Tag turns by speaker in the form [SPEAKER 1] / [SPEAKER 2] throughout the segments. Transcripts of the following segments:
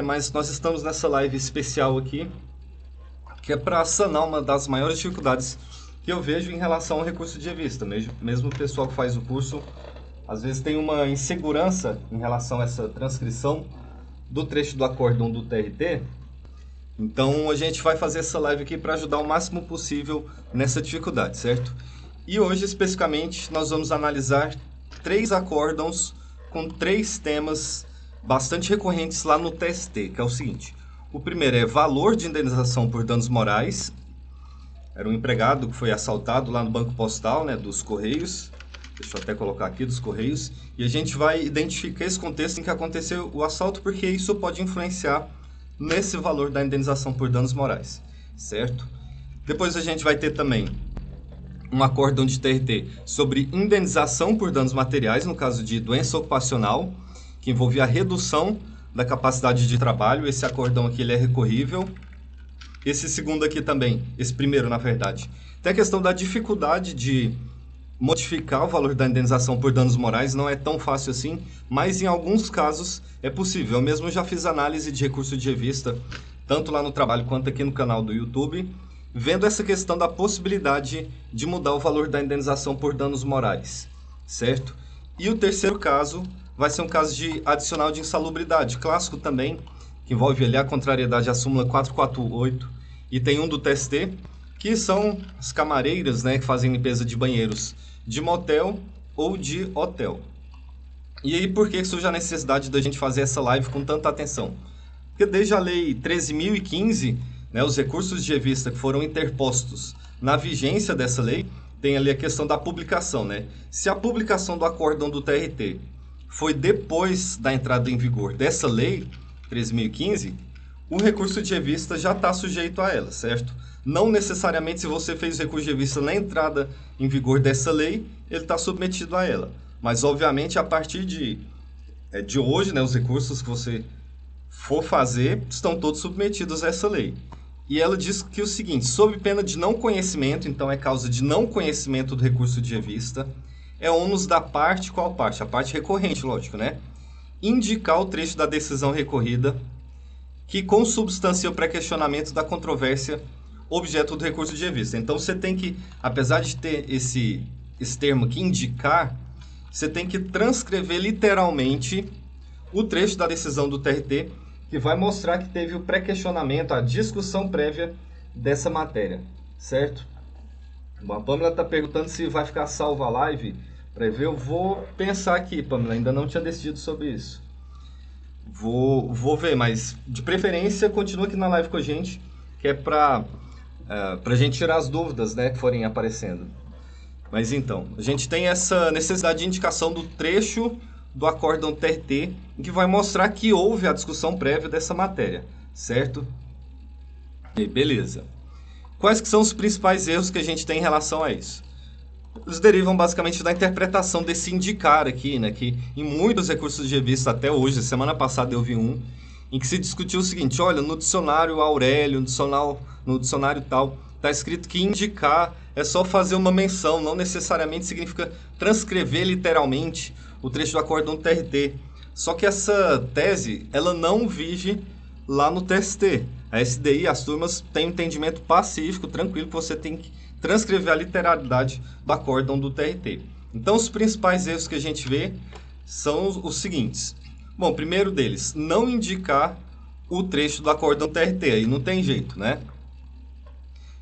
[SPEAKER 1] Mas nós estamos nessa live especial aqui, que é para sanar uma das maiores dificuldades que eu vejo em relação ao recurso de revista. Mesmo o pessoal que faz o curso, às vezes tem uma insegurança em relação a essa transcrição do trecho do acórdão do TRT. Então a gente vai fazer essa live aqui para ajudar o máximo possível nessa dificuldade, certo? E hoje, especificamente, nós vamos analisar 3 acórdãos com 3 temas bastante recorrentes lá no TST, que é o seguinte. O primeiro é valor de indenização por danos morais. Era um empregado que foi assaltado lá no Banco Postal, né, dos Correios. Deixa eu até colocar aqui, dos Correios. E a gente vai identificar esse contexto em que aconteceu o assalto, porque isso pode influenciar nesse valor da indenização por danos morais, certo? Depois a gente vai ter também um acórdão de TRT sobre indenização por danos materiais, no caso de doença ocupacional, que envolvia a redução da capacidade de trabalho. Esse acórdão aqui ele é recorrível. Esse segundo aqui também, esse primeiro na verdade. Tem a questão da dificuldade de modificar o valor da indenização por danos morais, não é tão fácil assim, mas em alguns casos é possível. Eu mesmo já fiz análise de recurso de revista, tanto lá no trabalho quanto aqui no canal do YouTube, vendo essa questão da possibilidade de mudar o valor da indenização por danos morais, certo? E o terceiro caso vai ser um caso de adicional de insalubridade, clássico também, que envolve ali a contrariedade à súmula 448, e tem um do TST, que são as camareiras, né, que fazem limpeza de banheiros de motel ou de hotel. E aí, por que surge a necessidade da gente fazer essa live com tanta atenção? Porque desde a Lei 13.015, né, os recursos de revista que foram interpostos na vigência dessa lei, tem ali a questão da publicação, né? Se a publicação do acórdão do TRT foi depois da entrada em vigor dessa lei 13.015, o recurso de revista já está sujeito a ela, certo? Não necessariamente se você fez o recurso de revista na entrada em vigor dessa lei, ele está submetido a ela. Mas, obviamente, a partir de hoje, né, os recursos que você for fazer estão todos submetidos a essa lei. E ela diz que o seguinte, sob pena de não conhecimento, então é causa de não conhecimento do recurso de revista, é ônus da parte, qual parte? A parte recorrente, lógico, né? Indicar o trecho da decisão recorrida que consubstancia o pré-questionamento da controvérsia objeto do recurso de revista. Então você tem que, apesar de ter esse termo que indicar, você tem que transcrever literalmente o trecho da decisão do TRT que vai mostrar que teve o pré-questionamento, a discussão prévia dessa matéria, certo? Bom, a Pamela está perguntando se vai ficar salva a live para ver. Eu vou pensar aqui, Pamela, ainda não tinha decidido sobre isso. Vou ver, mas de preferência continua aqui na live com a gente, que é para a gente tirar as dúvidas, né, que forem aparecendo. Mas então, a gente tem essa necessidade de indicação do trecho do acórdão TRT, que vai mostrar que houve a discussão prévia dessa matéria, certo? E beleza. Quais que são os principais erros que a gente tem em relação a isso? Eles derivam basicamente da interpretação desse indicar aqui, né? Que em muitos recursos de revista até hoje, semana passada eu vi um, em que se discutiu o seguinte, olha, no dicionário Aurélio, no dicionário tal, está escrito que indicar é só fazer uma menção, não necessariamente significa transcrever literalmente o trecho do acórdão TRT. Só que essa tese, ela não vige lá no TST. A SDI, as turmas, têm um entendimento pacífico, tranquilo, que você tem que transcrever a literalidade do acórdão do TRT. Então, os principais erros que a gente vê são os seguintes. Bom, o primeiro deles, não indicar o trecho do acórdão TRT, aí não tem jeito, né?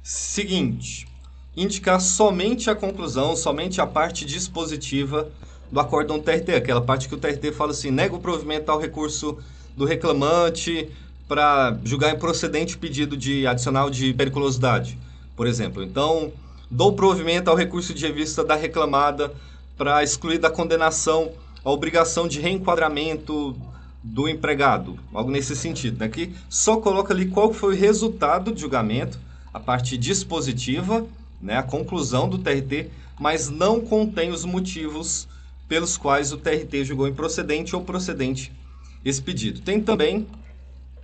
[SPEAKER 1] Seguinte, indicar somente a conclusão, somente a parte dispositiva do acórdão TRT, aquela parte que o TRT fala assim, nega o provimento ao recurso do reclamante para julgar improcedente o pedido de adicional de periculosidade, por exemplo. Então, dou provimento ao recurso de revista da reclamada para excluir da condenação a obrigação de reenquadramento do empregado, algo nesse sentido, né? Que só coloca ali qual foi o resultado do julgamento, a parte dispositiva, né? A conclusão do TRT, mas não contém os motivos pelos quais o TRT julgou improcedente ou procedente esse pedido. Tem também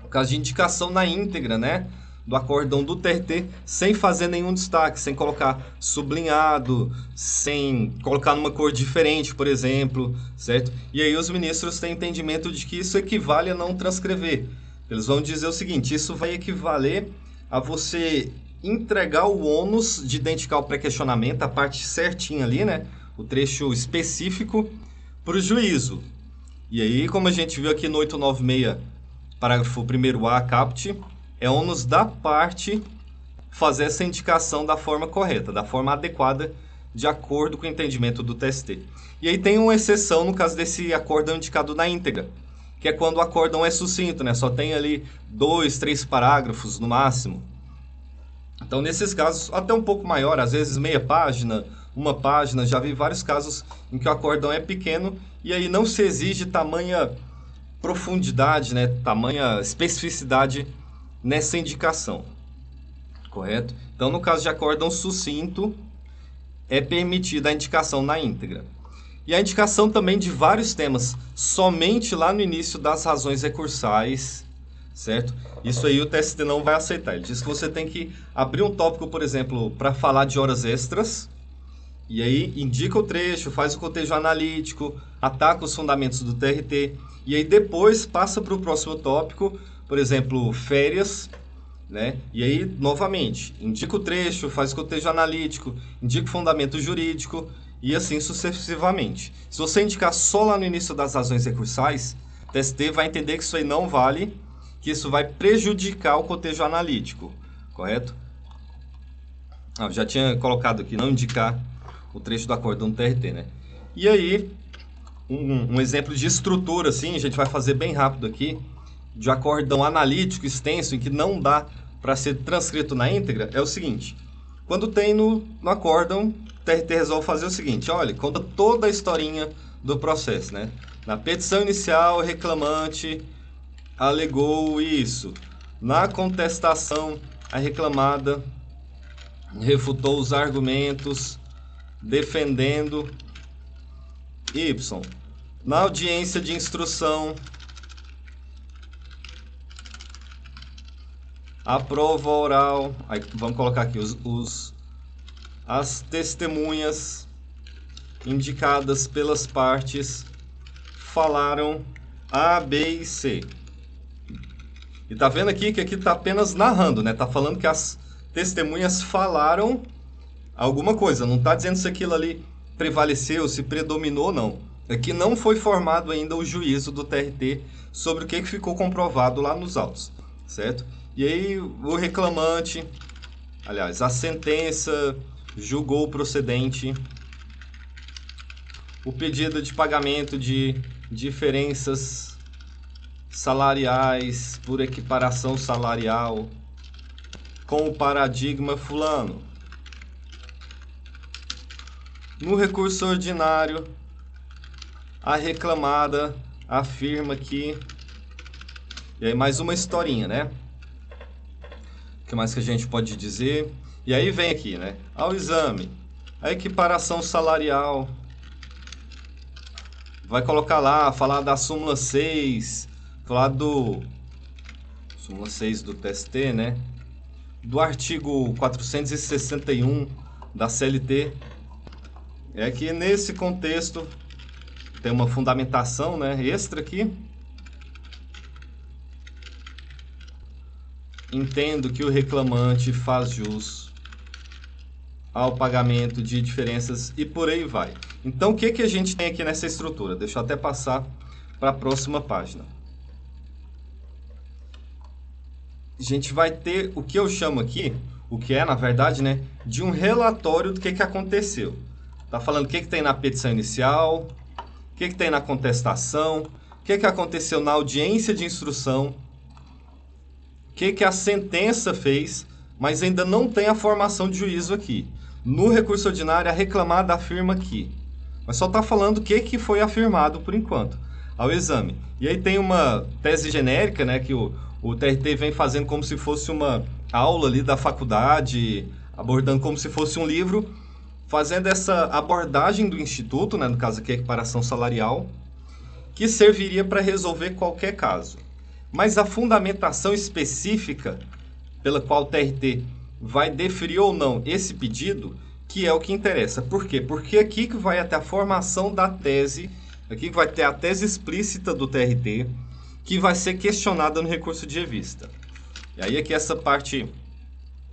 [SPEAKER 1] o caso de indicação na íntegra, né, do acórdão do TRT, sem fazer nenhum destaque, sem colocar sublinhado, sem colocar numa cor diferente, por exemplo, certo? E aí os ministros têm entendimento de que isso equivale a não transcrever. Eles vão dizer o seguinte: isso vai equivaler a você entregar o ônus de identificar o pré-questionamento, a parte certinha ali, né? O trecho específico para o juízo. E aí, como a gente viu aqui no 896, parágrafo 1º A, caput, é ônus da parte fazer essa indicação da forma correta, da forma adequada, de acordo com o entendimento do TST. E aí tem uma exceção no caso desse acórdão indicado na íntegra, que é quando o acórdão é sucinto, né? Só tem ali 2, 3 parágrafos no máximo. Então, nesses casos, até um pouco maior, às vezes meia página, uma página, já vi vários casos em que o acórdão é pequeno e aí não se exige tamanha profundidade, né? Tamanha especificidade nessa indicação, correto? Então, no caso de acórdão sucinto, é permitida a indicação na íntegra. E a indicação também de vários temas, somente lá no início das razões recursais, certo? Isso aí o TST não vai aceitar. Ele diz que você tem que abrir um tópico, por exemplo, para falar de horas extras, e aí indica o trecho, faz o cotejo analítico, ataca os fundamentos do TRT, e aí depois passa para o próximo tópico, por exemplo, férias, né? E aí, novamente, indica o trecho, faz o cotejo analítico, indica o fundamento jurídico, e assim sucessivamente. Se você indicar só lá no início das razões recursais, o TST vai entender que isso aí não vale, que isso vai prejudicar o cotejo analítico, correto? Eu já tinha colocado aqui, não indicar o trecho do acórdão do TRT, né? E aí, um exemplo de estrutura, assim, a gente vai fazer bem rápido aqui, de acórdão analítico extenso, em que não dá para ser transcrito na íntegra, é o seguinte: quando tem no acórdão, o TRT resolve fazer o seguinte: olha, conta toda a historinha do processo, né? Na petição inicial, o reclamante alegou isso. Na contestação, a reclamada refutou os argumentos defendendo Y. Na audiência de instrução, a prova oral, aí vamos colocar aqui as testemunhas indicadas pelas partes falaram A, B e C. E tá vendo aqui que aqui tá apenas narrando, né? Tá falando que as testemunhas falaram alguma coisa, não tá dizendo se aquilo ali prevaleceu, se predominou, não. Aqui não foi formado ainda o juízo do TRT sobre o que ficou comprovado lá nos autos, certo? E aí o reclamante, aliás, a sentença julgou procedente o pedido de pagamento de diferenças salariais por equiparação salarial com o paradigma fulano. No recurso ordinário, a reclamada afirma que... E aí mais uma historinha, né? O que mais que a gente pode dizer? E aí vem aqui, né? Ao exame, a equiparação salarial. Vai colocar lá, falar da súmula 6, falar do... súmula 6 do TST, né? Do artigo 461 da CLT. É que nesse contexto tem uma fundamentação, né, extra aqui. Entendo que o reclamante faz jus ao pagamento de diferenças e por aí vai. Então, o que a gente tem aqui nessa estrutura? Deixa eu até passar para a próxima página. A gente vai ter o que eu chamo aqui, o que é, na verdade, né, de um relatório do que aconteceu. Tá falando o que tem na petição inicial, o que tem na contestação, o que aconteceu na audiência de instrução, o que a sentença fez, mas ainda não tem a formação de juízo aqui. No recurso ordinário, a reclamada afirma que, mas só está falando o que foi afirmado por enquanto, ao exame. E aí tem uma tese genérica, né, que o TRT vem fazendo como se fosse uma aula ali da faculdade, abordando como se fosse um livro, fazendo essa abordagem do Instituto, né, no caso aqui a equiparação salarial, que serviria para resolver qualquer caso. Mas a fundamentação específica pela qual o TRT vai deferir ou não esse pedido, que é o que interessa. Por quê? Porque aqui que vai até a formação da tese, aqui que vai ter a tese explícita do TRT, que vai ser questionada no recurso de revista. E aí aqui essa parte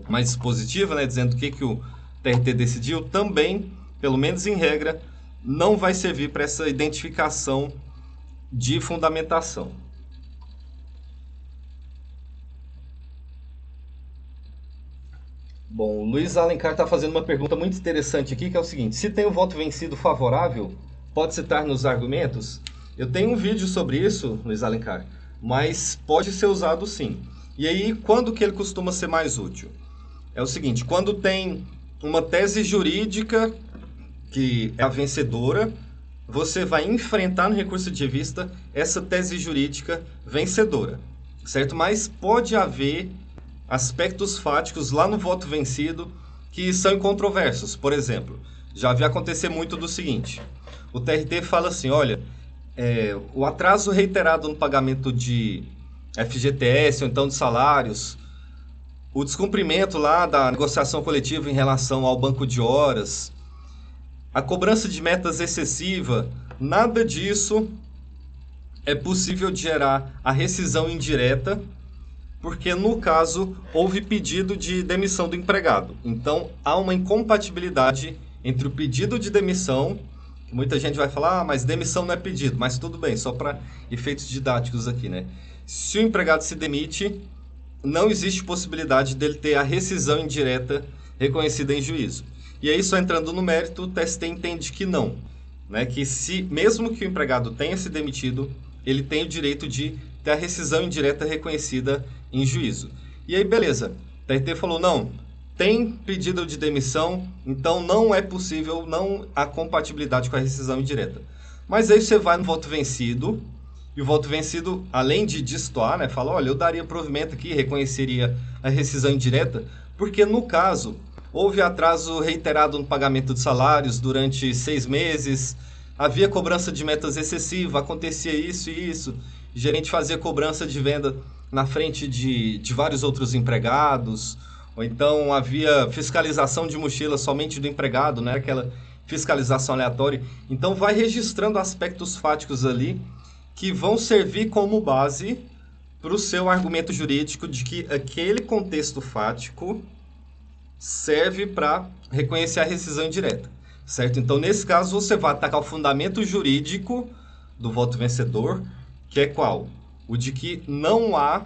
[SPEAKER 1] mais dispositiva, né, dizendo o que o TRT decidiu, também, pelo menos em regra, não vai servir para essa identificação de fundamentação. Bom, o Luiz Alencar está fazendo uma pergunta muito interessante aqui, que é o seguinte: se tem o voto vencido favorável, pode citar nos argumentos? Eu tenho um vídeo sobre isso, Luiz Alencar, mas pode ser usado sim. E aí, quando que ele costuma ser mais útil? É o seguinte: quando tem uma tese jurídica que é a vencedora, você vai enfrentar no recurso de revista essa tese jurídica vencedora, certo? Mas pode haver aspectos fáticos lá no voto vencido que são incontroversos. Por exemplo, já vi acontecer muito do seguinte: o TRT fala assim, olha, o atraso reiterado no pagamento de FGTS ou então de salários, o descumprimento lá da negociação coletiva em relação ao banco de horas, a cobrança de metas excessiva, nada disso é possível de gerar a rescisão indireta, porque no caso houve pedido de demissão do empregado. Então há uma incompatibilidade entre o pedido de demissão, que muita gente vai falar, mas demissão não é pedido, mas tudo bem, só para efeitos didáticos aqui, né? Se o empregado se demite, não existe possibilidade dele ter a rescisão indireta reconhecida em juízo. E aí, só entrando no mérito, o TST entende que não, né? Que se, mesmo que o empregado tenha se demitido, ele tem o direito de ter a rescisão indireta reconhecida em juízo. E aí, beleza, o TRT falou, não, tem pedido de demissão, então não é possível, não há compatibilidade com a rescisão indireta. Mas aí você vai no voto vencido, e o voto vencido, além de destoar, né, fala, olha, eu daria provimento aqui, reconheceria a rescisão indireta, porque no caso houve atraso reiterado no pagamento de salários durante 6 meses, havia cobrança de metas excessiva, acontecia isso e isso, o gerente fazia cobrança de venda na frente de vários outros empregados, ou então havia fiscalização de mochila somente do empregado, né, aquela fiscalização aleatória. Então vai registrando aspectos fáticos ali que vão servir como base para o seu argumento jurídico de que aquele contexto fático serve para reconhecer a rescisão indireta, certo? Então, nesse caso, você vai atacar o fundamento jurídico do voto vencedor, que é qual? O de que não há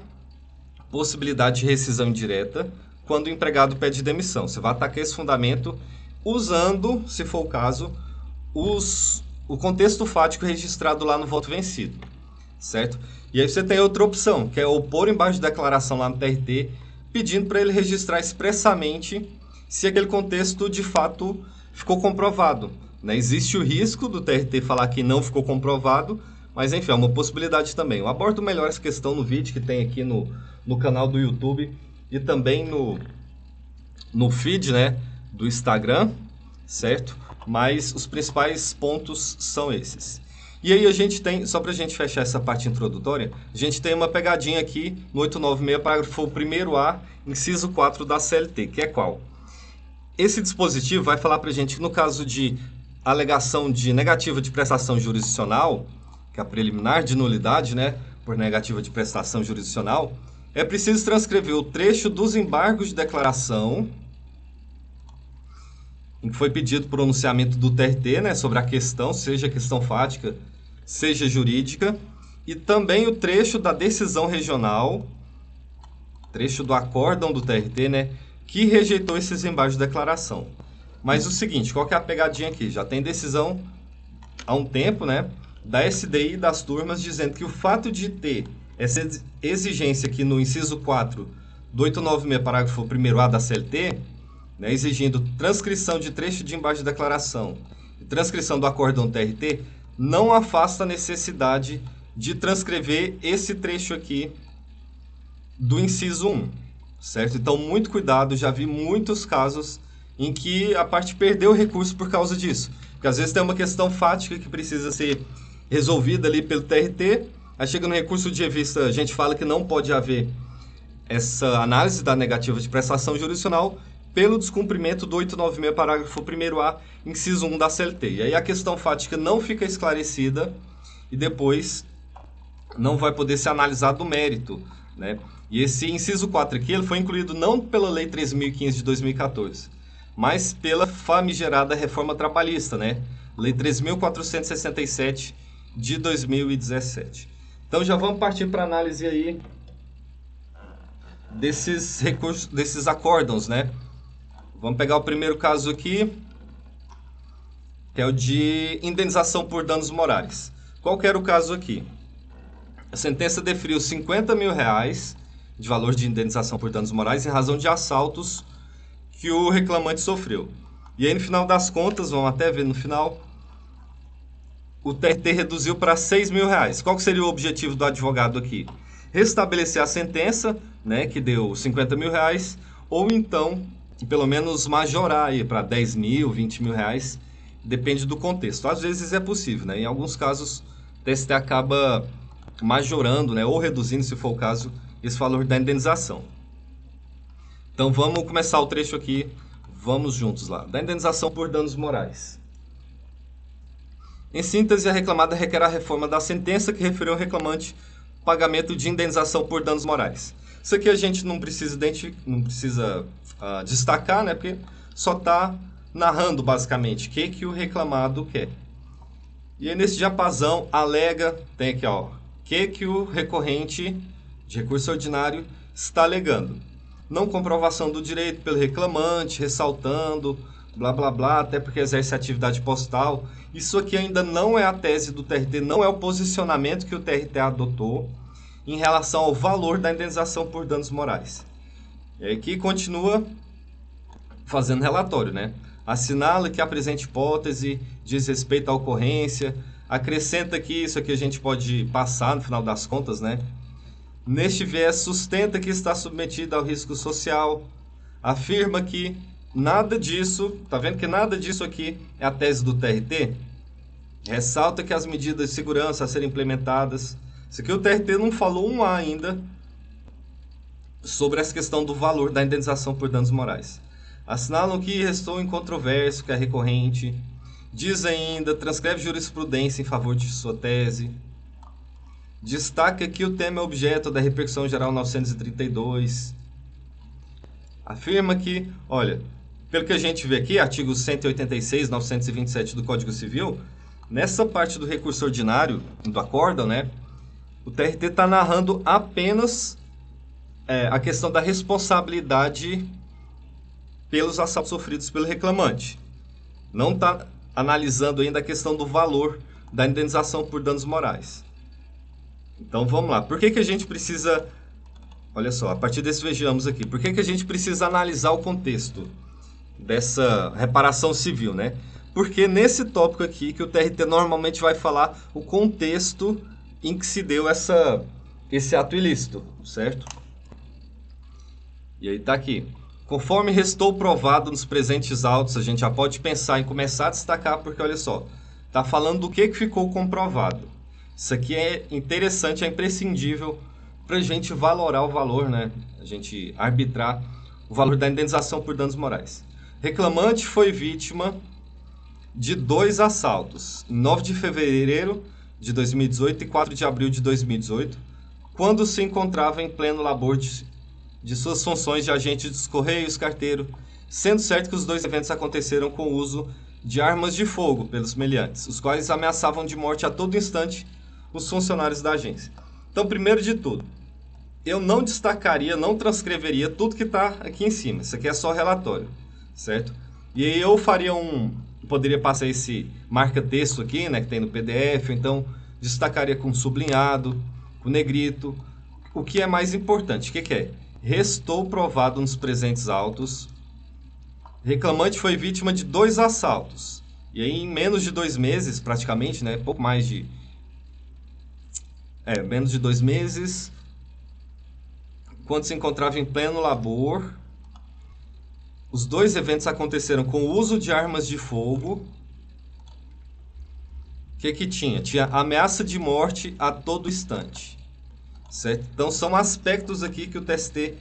[SPEAKER 1] possibilidade de rescisão indireta quando o empregado pede demissão. Você vai atacar esse fundamento usando, se for o caso, o contexto fático registrado lá no voto vencido, certo? E aí você tem outra opção, que é opor embaixo de declaração lá no TRT, pedindo para ele registrar expressamente se aquele contexto de fato ficou comprovado, né? Existe o risco do TRT falar que não ficou comprovado, mas enfim, é uma possibilidade também. Eu abordo melhor essa questão no vídeo que tem aqui no canal do YouTube e também no feed, né, do Instagram, certo? Mas os principais pontos são esses. E aí a gente tem, só para a gente fechar essa parte introdutória, a gente tem uma pegadinha aqui no 896, parágrafo 1º-A, inciso 4 da CLT, que é qual? Esse dispositivo vai falar para a gente que no caso de alegação de negativa de prestação jurisdicional, que é a preliminar de nulidade, né, por negativa de prestação jurisdicional, é preciso transcrever o trecho dos embargos de declaração em que foi pedido pronunciamento do TRT, né, sobre a questão, seja questão fática, seja jurídica, e também o trecho da decisão regional, trecho do acórdão do TRT, né, que rejeitou esses embargos de declaração. Mas o seguinte, qual que é a pegadinha aqui? Já tem decisão há um tempo, né, da SDI das turmas dizendo que o fato de ter essa exigência aqui no inciso 4 do 896, parágrafo 1º-A da CLT, né, exigindo transcrição de trecho de embargo de declaração e transcrição do acórdão TRT, não afasta a necessidade de transcrever esse trecho aqui do inciso 1, certo? Então, muito cuidado, já vi muitos casos em que a parte perdeu o recurso por causa disso. Porque às vezes tem uma questão fática que precisa ser resolvida ali pelo TRT, aí chega no recurso de revista, a gente fala que não pode haver essa análise da negativa de prestação jurisdicional pelo descumprimento do 896, parágrafo 1º-A, inciso 1 da CLT. E aí a questão fática não fica esclarecida e depois não vai poder ser analisado o mérito, né? E esse inciso 4 aqui, ele foi incluído não pela Lei 3.015 de 2014, mas pela famigerada reforma trabalhista, né? Lei 3.467 de 2017. Então já vamos partir para análise aí desses recursos, desses acórdãos, né? Vamos pegar o primeiro caso aqui, que é o de indenização por danos morais. Qual que era o caso aqui? A sentença deferiu R$50 mil de valor de indenização por danos morais em razão de assaltos que o reclamante sofreu. E aí, no final das contas, vamos até ver no final, o TRT reduziu para R$6 mil. Qual que seria o objetivo do advogado aqui? Restabelecer a sentença, né, que deu R$50 mil, ou então, pelo menos, majorar aí para R$10 mil, R$20 mil, depende do contexto. Às vezes é possível, né? Em alguns casos, o TST acaba majorando, né, ou reduzindo, se for o caso, esse valor da indenização. Então vamos começar o trecho aqui, vamos juntos lá. Da indenização por danos morais. Em síntese, a reclamada requer a reforma da sentença que referiu ao reclamante pagamento de indenização por danos morais. Isso aqui a gente não precisa destacar, né, porque só está narrando basicamente o que o reclamado quer. E aí nesse diapasão alega, tem aqui ó, que o recorrente de recurso ordinário está alegando. Não comprovação do direito pelo reclamante, ressaltando, blá blá blá, até porque exerce atividade postal. Isso aqui ainda não é a tese do TRT, não é o posicionamento que o TRT adotou em relação ao valor da indenização por danos morais. E aqui continua fazendo relatório, né? Assinala que a presente hipótese diz respeito à ocorrência, acrescenta que isso aqui a gente pode passar no final das contas, né? Neste viés, sustenta que está submetida ao risco social, afirma que nada disso, tá vendo que nada disso aqui é a tese do TRT? Ressalta que as medidas de segurança a serem implementadas, isso aqui o TRT não falou um A ainda sobre essa questão do valor da indenização por danos morais. Assinalam que restou incontroverso, que é recorrente, diz ainda, transcreve jurisprudência em favor de sua tese, destaca que o tema é objeto da repercussão geral 932, afirma que, olha, pelo que a gente vê aqui, artigos 186, 927 do Código Civil, nessa parte do recurso ordinário, do acórdão, né, o TRT está narrando apenas a questão da responsabilidade pelos assaltos sofridos pelo reclamante. Não está analisando ainda a questão do valor da indenização por danos morais. Então vamos lá. Por que a gente precisa... Olha só, a partir desse vejamos aqui. Por que a gente precisa analisar o contexto dessa reparação civil, né? Porque nesse tópico aqui que o TRT normalmente vai falar o contexto em que se deu esse ato ilícito, certo? E aí tá aqui. Conforme restou provado nos presentes autos, a gente já pode pensar em começar a destacar, porque olha só, tá falando do que ficou comprovado. Isso aqui é interessante, é imprescindível para a gente valorar o valor, né? A gente arbitrar o valor da indenização por danos morais. Reclamante foi vítima de 2 assaltos, em 9 de fevereiro de 2018 e 4 de abril de 2018, quando se encontrava em pleno labor de suas funções de agente dos Correios carteiro, sendo certo que os 2 eventos aconteceram com o uso de armas de fogo pelos meliantes, os quais ameaçavam de morte a todo instante os funcionários da agência. Então, primeiro de tudo, eu não destacaria, não transcreveria tudo que está aqui em cima. Isso aqui é só relatório, certo? E aí eu faria poderia passar esse marca-texto aqui, né, que tem no PDF, então destacaria com sublinhado, com negrito. O que é mais importante? O que é? Restou provado nos presentes autos. Reclamante foi vítima de 2 assaltos. E aí, em menos de 2 meses, praticamente, né, pouco mais de... menos de 2 meses, quando se encontrava em pleno labor, os 2 eventos aconteceram com o uso de armas de fogo. O que tinha? Tinha ameaça de morte a todo instante. Certo? Então, são aspectos aqui que o TST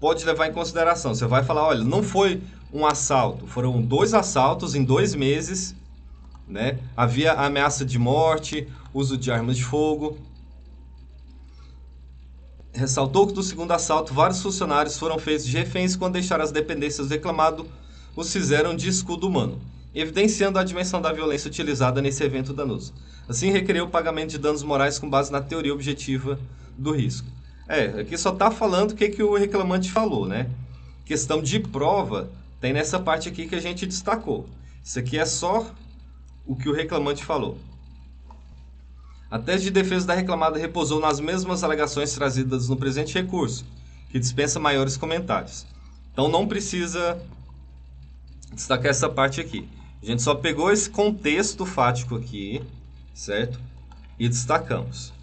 [SPEAKER 1] pode levar em consideração. Você vai falar, olha, não foi um assalto, foram 2 assaltos em 2 meses, né? Havia ameaça de morte, uso de armas de fogo. ressaltou que do segundo assalto, vários funcionários foram feitos de reféns quando deixaram as dependências do reclamado, os fizeram de escudo humano, evidenciando a dimensão da violência utilizada nesse evento danoso. Assim, requereu o pagamento de danos morais com base na teoria objetiva do risco. Aqui só está falando o que o reclamante falou, né? Questão de prova tem nessa parte aqui que a gente destacou. Isso aqui é só o que o reclamante falou. A tese de defesa da reclamada repousou nas mesmas alegações trazidas no presente recurso, que dispensa maiores comentários. Então não precisa destacar essa parte aqui. A gente só pegou esse contexto fático aqui, certo? E destacamos.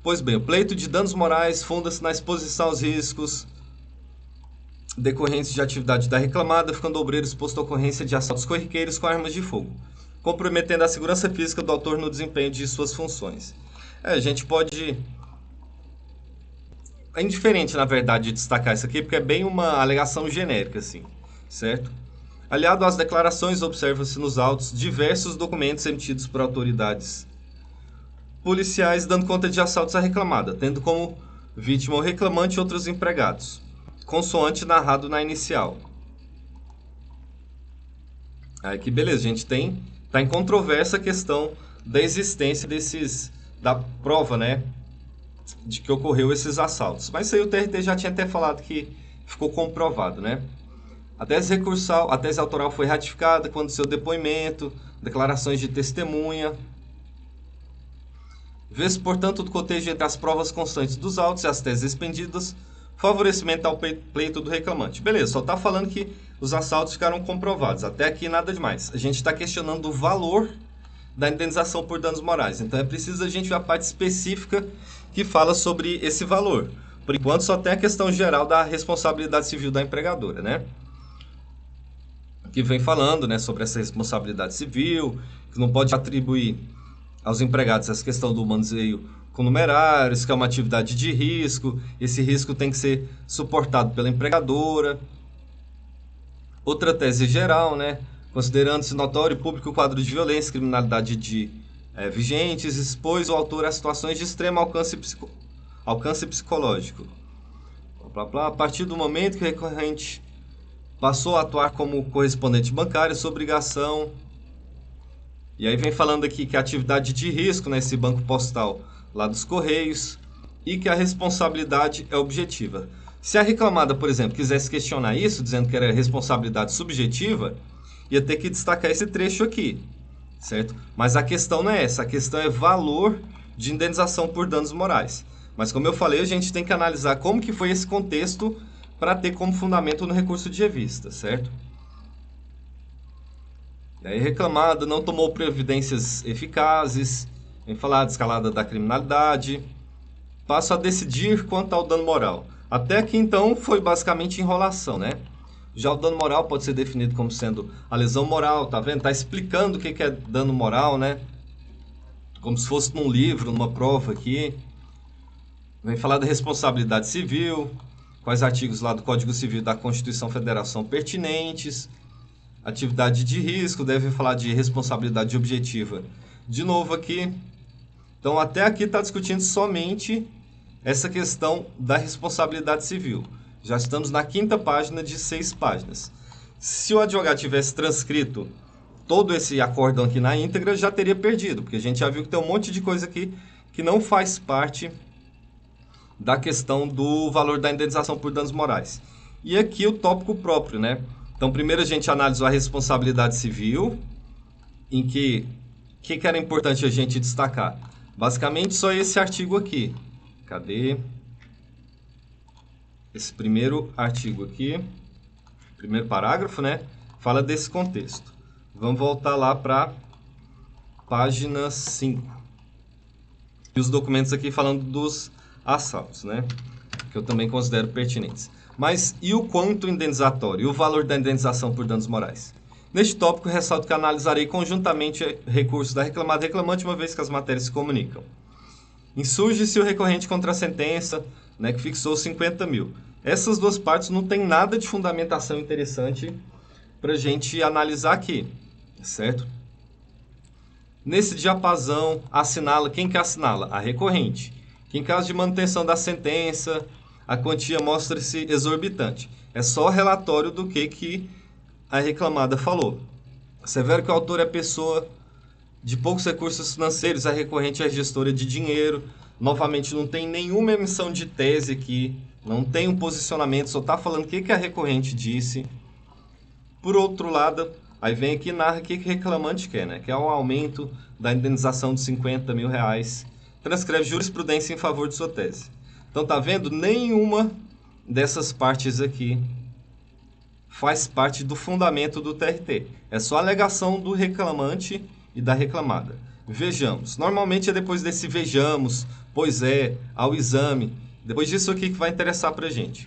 [SPEAKER 1] Pois bem, o pleito de danos morais funda-se na exposição aos riscos decorrentes de atividade da reclamada, ficando o obreiro exposto à ocorrência de assaltos corriqueiros com armas de fogo, comprometendo a segurança física do autor no desempenho de suas funções. A gente pode... É indiferente, na verdade, destacar isso aqui, porque é bem uma alegação genérica, assim, certo? Aliado às declarações, observa-se nos autos diversos documentos emitidos por autoridades policiais dando conta de assaltos à reclamada, tendo como vítima o reclamante e outros empregados, consoante narrado na inicial. Aí que beleza, a gente tá em controvérsia a questão da existência da prova, né, de que ocorreu esses assaltos. Mas isso aí o TRT já tinha até falado que ficou comprovado, né? A tese autoral foi ratificada quando seu depoimento, declarações de testemunha. Vê-se, portanto, do cotejo entre as provas constantes dos autos e as teses expendidas, favorecimento ao pleito do reclamante. Beleza, só está falando que os assaltos ficaram comprovados. Até aqui nada demais. A gente está questionando o valor da indenização por danos morais. Então é preciso a gente ver a parte específica que fala sobre esse valor. Por enquanto só tem a questão geral da responsabilidade civil da empregadora, né? Que vem falando, né, sobre essa responsabilidade civil, que não pode atribuir aos empregados essa questão do manuseio com numerários, que é uma atividade de risco, esse risco tem que ser suportado pela empregadora. Outra tese geral, né, considerando-se notório e público o quadro de violência e criminalidade vigentes, expôs o autor a situações de extremo alcance psicológico. A partir do momento que o recorrente passou a atuar como correspondente bancário, sua obrigação... E aí vem falando aqui que a atividade de risco nesse banco postal lá dos Correios e que a responsabilidade é objetiva. Se a reclamada, por exemplo, quisesse questionar isso, dizendo que era responsabilidade subjetiva, ia ter que destacar esse trecho aqui, certo? Mas a questão não é essa, a questão é valor de indenização por danos morais. Mas como eu falei, a gente tem que analisar como que foi esse contexto para ter como fundamento no recurso de revista, certo? E aí, reclamada não tomou providências eficazes, vem falar de escalada da criminalidade, passa a decidir quanto ao dano moral. Até aqui, então, foi basicamente enrolação, né? Já o dano moral pode ser definido como sendo a lesão moral, tá vendo? Tá explicando o que é dano moral, né? Como se fosse num livro, numa prova aqui. Vem falar da responsabilidade civil, quais artigos lá do Código Civil da Constituição Federal são pertinentes. Atividade de risco, deve falar de responsabilidade objetiva. De novo aqui. Então, até aqui está discutindo somente essa questão da responsabilidade civil. Já estamos na 5ª página de 6 páginas. Se o advogado tivesse transcrito todo esse acórdão aqui na íntegra, já teria perdido, porque a gente já viu que tem um monte de coisa aqui que não faz parte da questão do valor da indenização por danos morais. E aqui o tópico próprio, né? Então, primeiro a gente analisou a responsabilidade civil, em que era importante a gente destacar? Basicamente, só esse artigo aqui. Cadê? Esse primeiro artigo aqui, primeiro parágrafo, né? Fala desse contexto. Vamos voltar lá para página 5. E os documentos aqui falando dos assaltos, né? Que eu também considero pertinentes. Mas e o quanto indenizatório? E o valor da indenização por danos morais? Neste tópico, ressalto que analisarei conjuntamente recursos da reclamada e reclamante, uma vez que as matérias se comunicam. Insurge-se o recorrente contra a sentença, né, que fixou 50 mil. Essas duas partes não tem nada de fundamentação interessante para a gente analisar aqui, certo? Nesse diapasão, assinala, quem que assinala? A recorrente. que em caso de manutenção da sentença, a quantia mostra-se exorbitante. É só relatório do que a reclamada falou. Severo que o autor é pessoa de poucos recursos financeiros, a recorrente é gestora de dinheiro. Novamente, não tem nenhuma emissão de tese aqui, não tem um posicionamento, só está falando o que a recorrente disse. Por outro lado, aí vem aqui e narra o que o reclamante quer, né? Que é um aumento da indenização de 50 mil reais. Transcreve jurisprudência em favor de sua tese. Então, tá vendo? Nenhuma dessas partes aqui faz parte do fundamento do TRT. É só a alegação do reclamante e da reclamada. Vejamos. Normalmente é depois desse vejamos, pois é, ao exame. Depois disso aqui que vai interessar pra gente.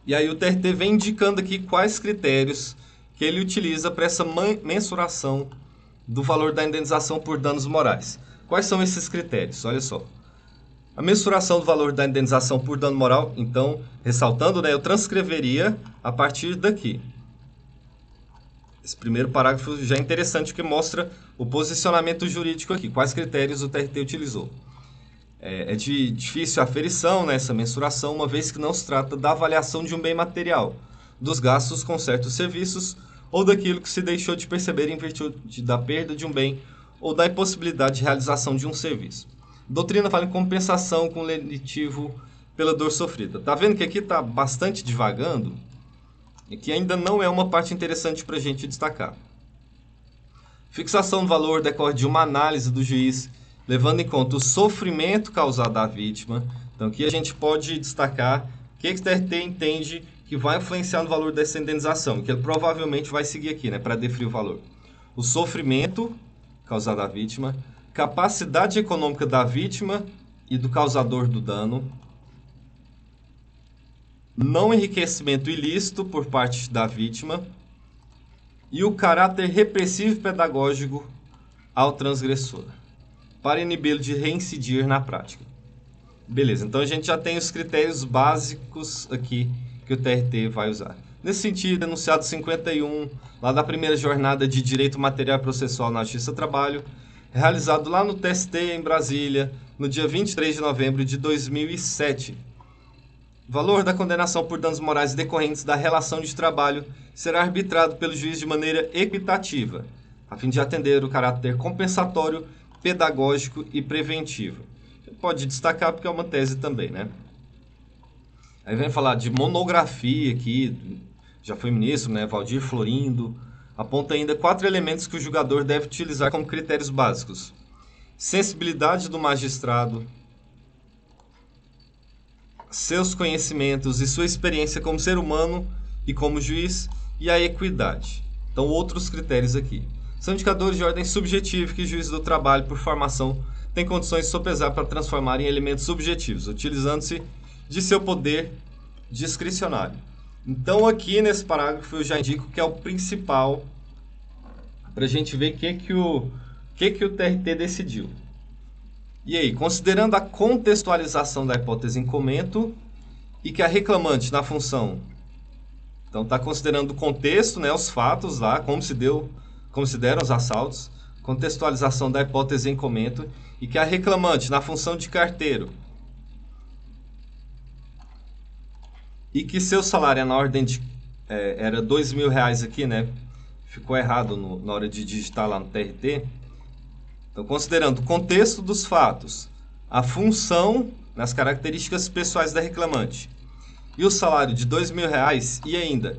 [SPEAKER 1] E aí o TRT vem indicando aqui quais critérios que ele utiliza para essa mensuração do valor da indenização por danos morais. Quais são esses critérios? Olha só. A mensuração do valor da indenização por dano moral, então, ressaltando, né, eu transcreveria a partir daqui. Esse primeiro parágrafo já é interessante, que mostra o posicionamento jurídico aqui. Quais critérios o TRT utilizou? É de difícil aferição nessa mensuração, uma vez que não se trata da avaliação de um bem material, dos gastos com certos serviços ou daquilo que se deixou de perceber em virtude da perda de um bem ou da impossibilidade de realização de um serviço. Doutrina fala em compensação com lenitivo pela dor sofrida. Tá vendo que aqui está bastante divagando e que ainda não é uma parte interessante para a gente destacar. Fixação do valor decorre de uma análise do juiz, levando em conta o sofrimento causado à vítima. Então aqui a gente pode destacar o que o TRT entende que vai influenciar no valor dessa indenização, que ele provavelmente vai seguir aqui, né, para definir o valor. O sofrimento causado à vítima, capacidade econômica da vítima e do causador do dano, não enriquecimento ilícito por parte da vítima e o caráter repressivo e pedagógico ao transgressor, para inibi-lo de reincidir na prática. Beleza, então a gente já tem os critérios básicos aqui que o TRT vai usar. Nesse sentido, enunciado 51, lá da primeira jornada de Direito Material e Processual na Justiça do Trabalho, realizado lá no TST em Brasília, no dia 23 de novembro de 2007. O valor da condenação por danos morais decorrentes da relação de trabalho será arbitrado pelo juiz de maneira equitativa, a fim de atender o caráter compensatório, pedagógico e preventivo. Pode destacar porque é uma tese também, né? Aí vem falar de monografia aqui, já foi ministro, né? Valdir Florindo. Aponta ainda 4 elementos que o julgador deve utilizar como critérios básicos: sensibilidade do magistrado, seus conhecimentos e sua experiência como ser humano e como juiz, e a equidade. Então, outros critérios aqui. São indicadores de ordem subjetiva que o juiz do trabalho, por formação, tem condições de sopesar para transformar em elementos subjetivos, utilizando-se de seu poder discricionário. Então, aqui nesse parágrafo, eu já indico que é o principal para a gente ver o que o TRT decidiu. E aí, considerando a contextualização da hipótese em comento e que a reclamante na função, então está considerando o contexto, né, os fatos lá, como se deram os assaltos, contextualização da hipótese em comento, e que a reclamante na função de carteiro e que seu salário é na ordem de era R$2.000 aqui, né? Ficou errado na hora de digitar lá no TRT. Então, considerando o contexto dos fatos, a função nas características pessoais da reclamante e o salário de R$2.000, e ainda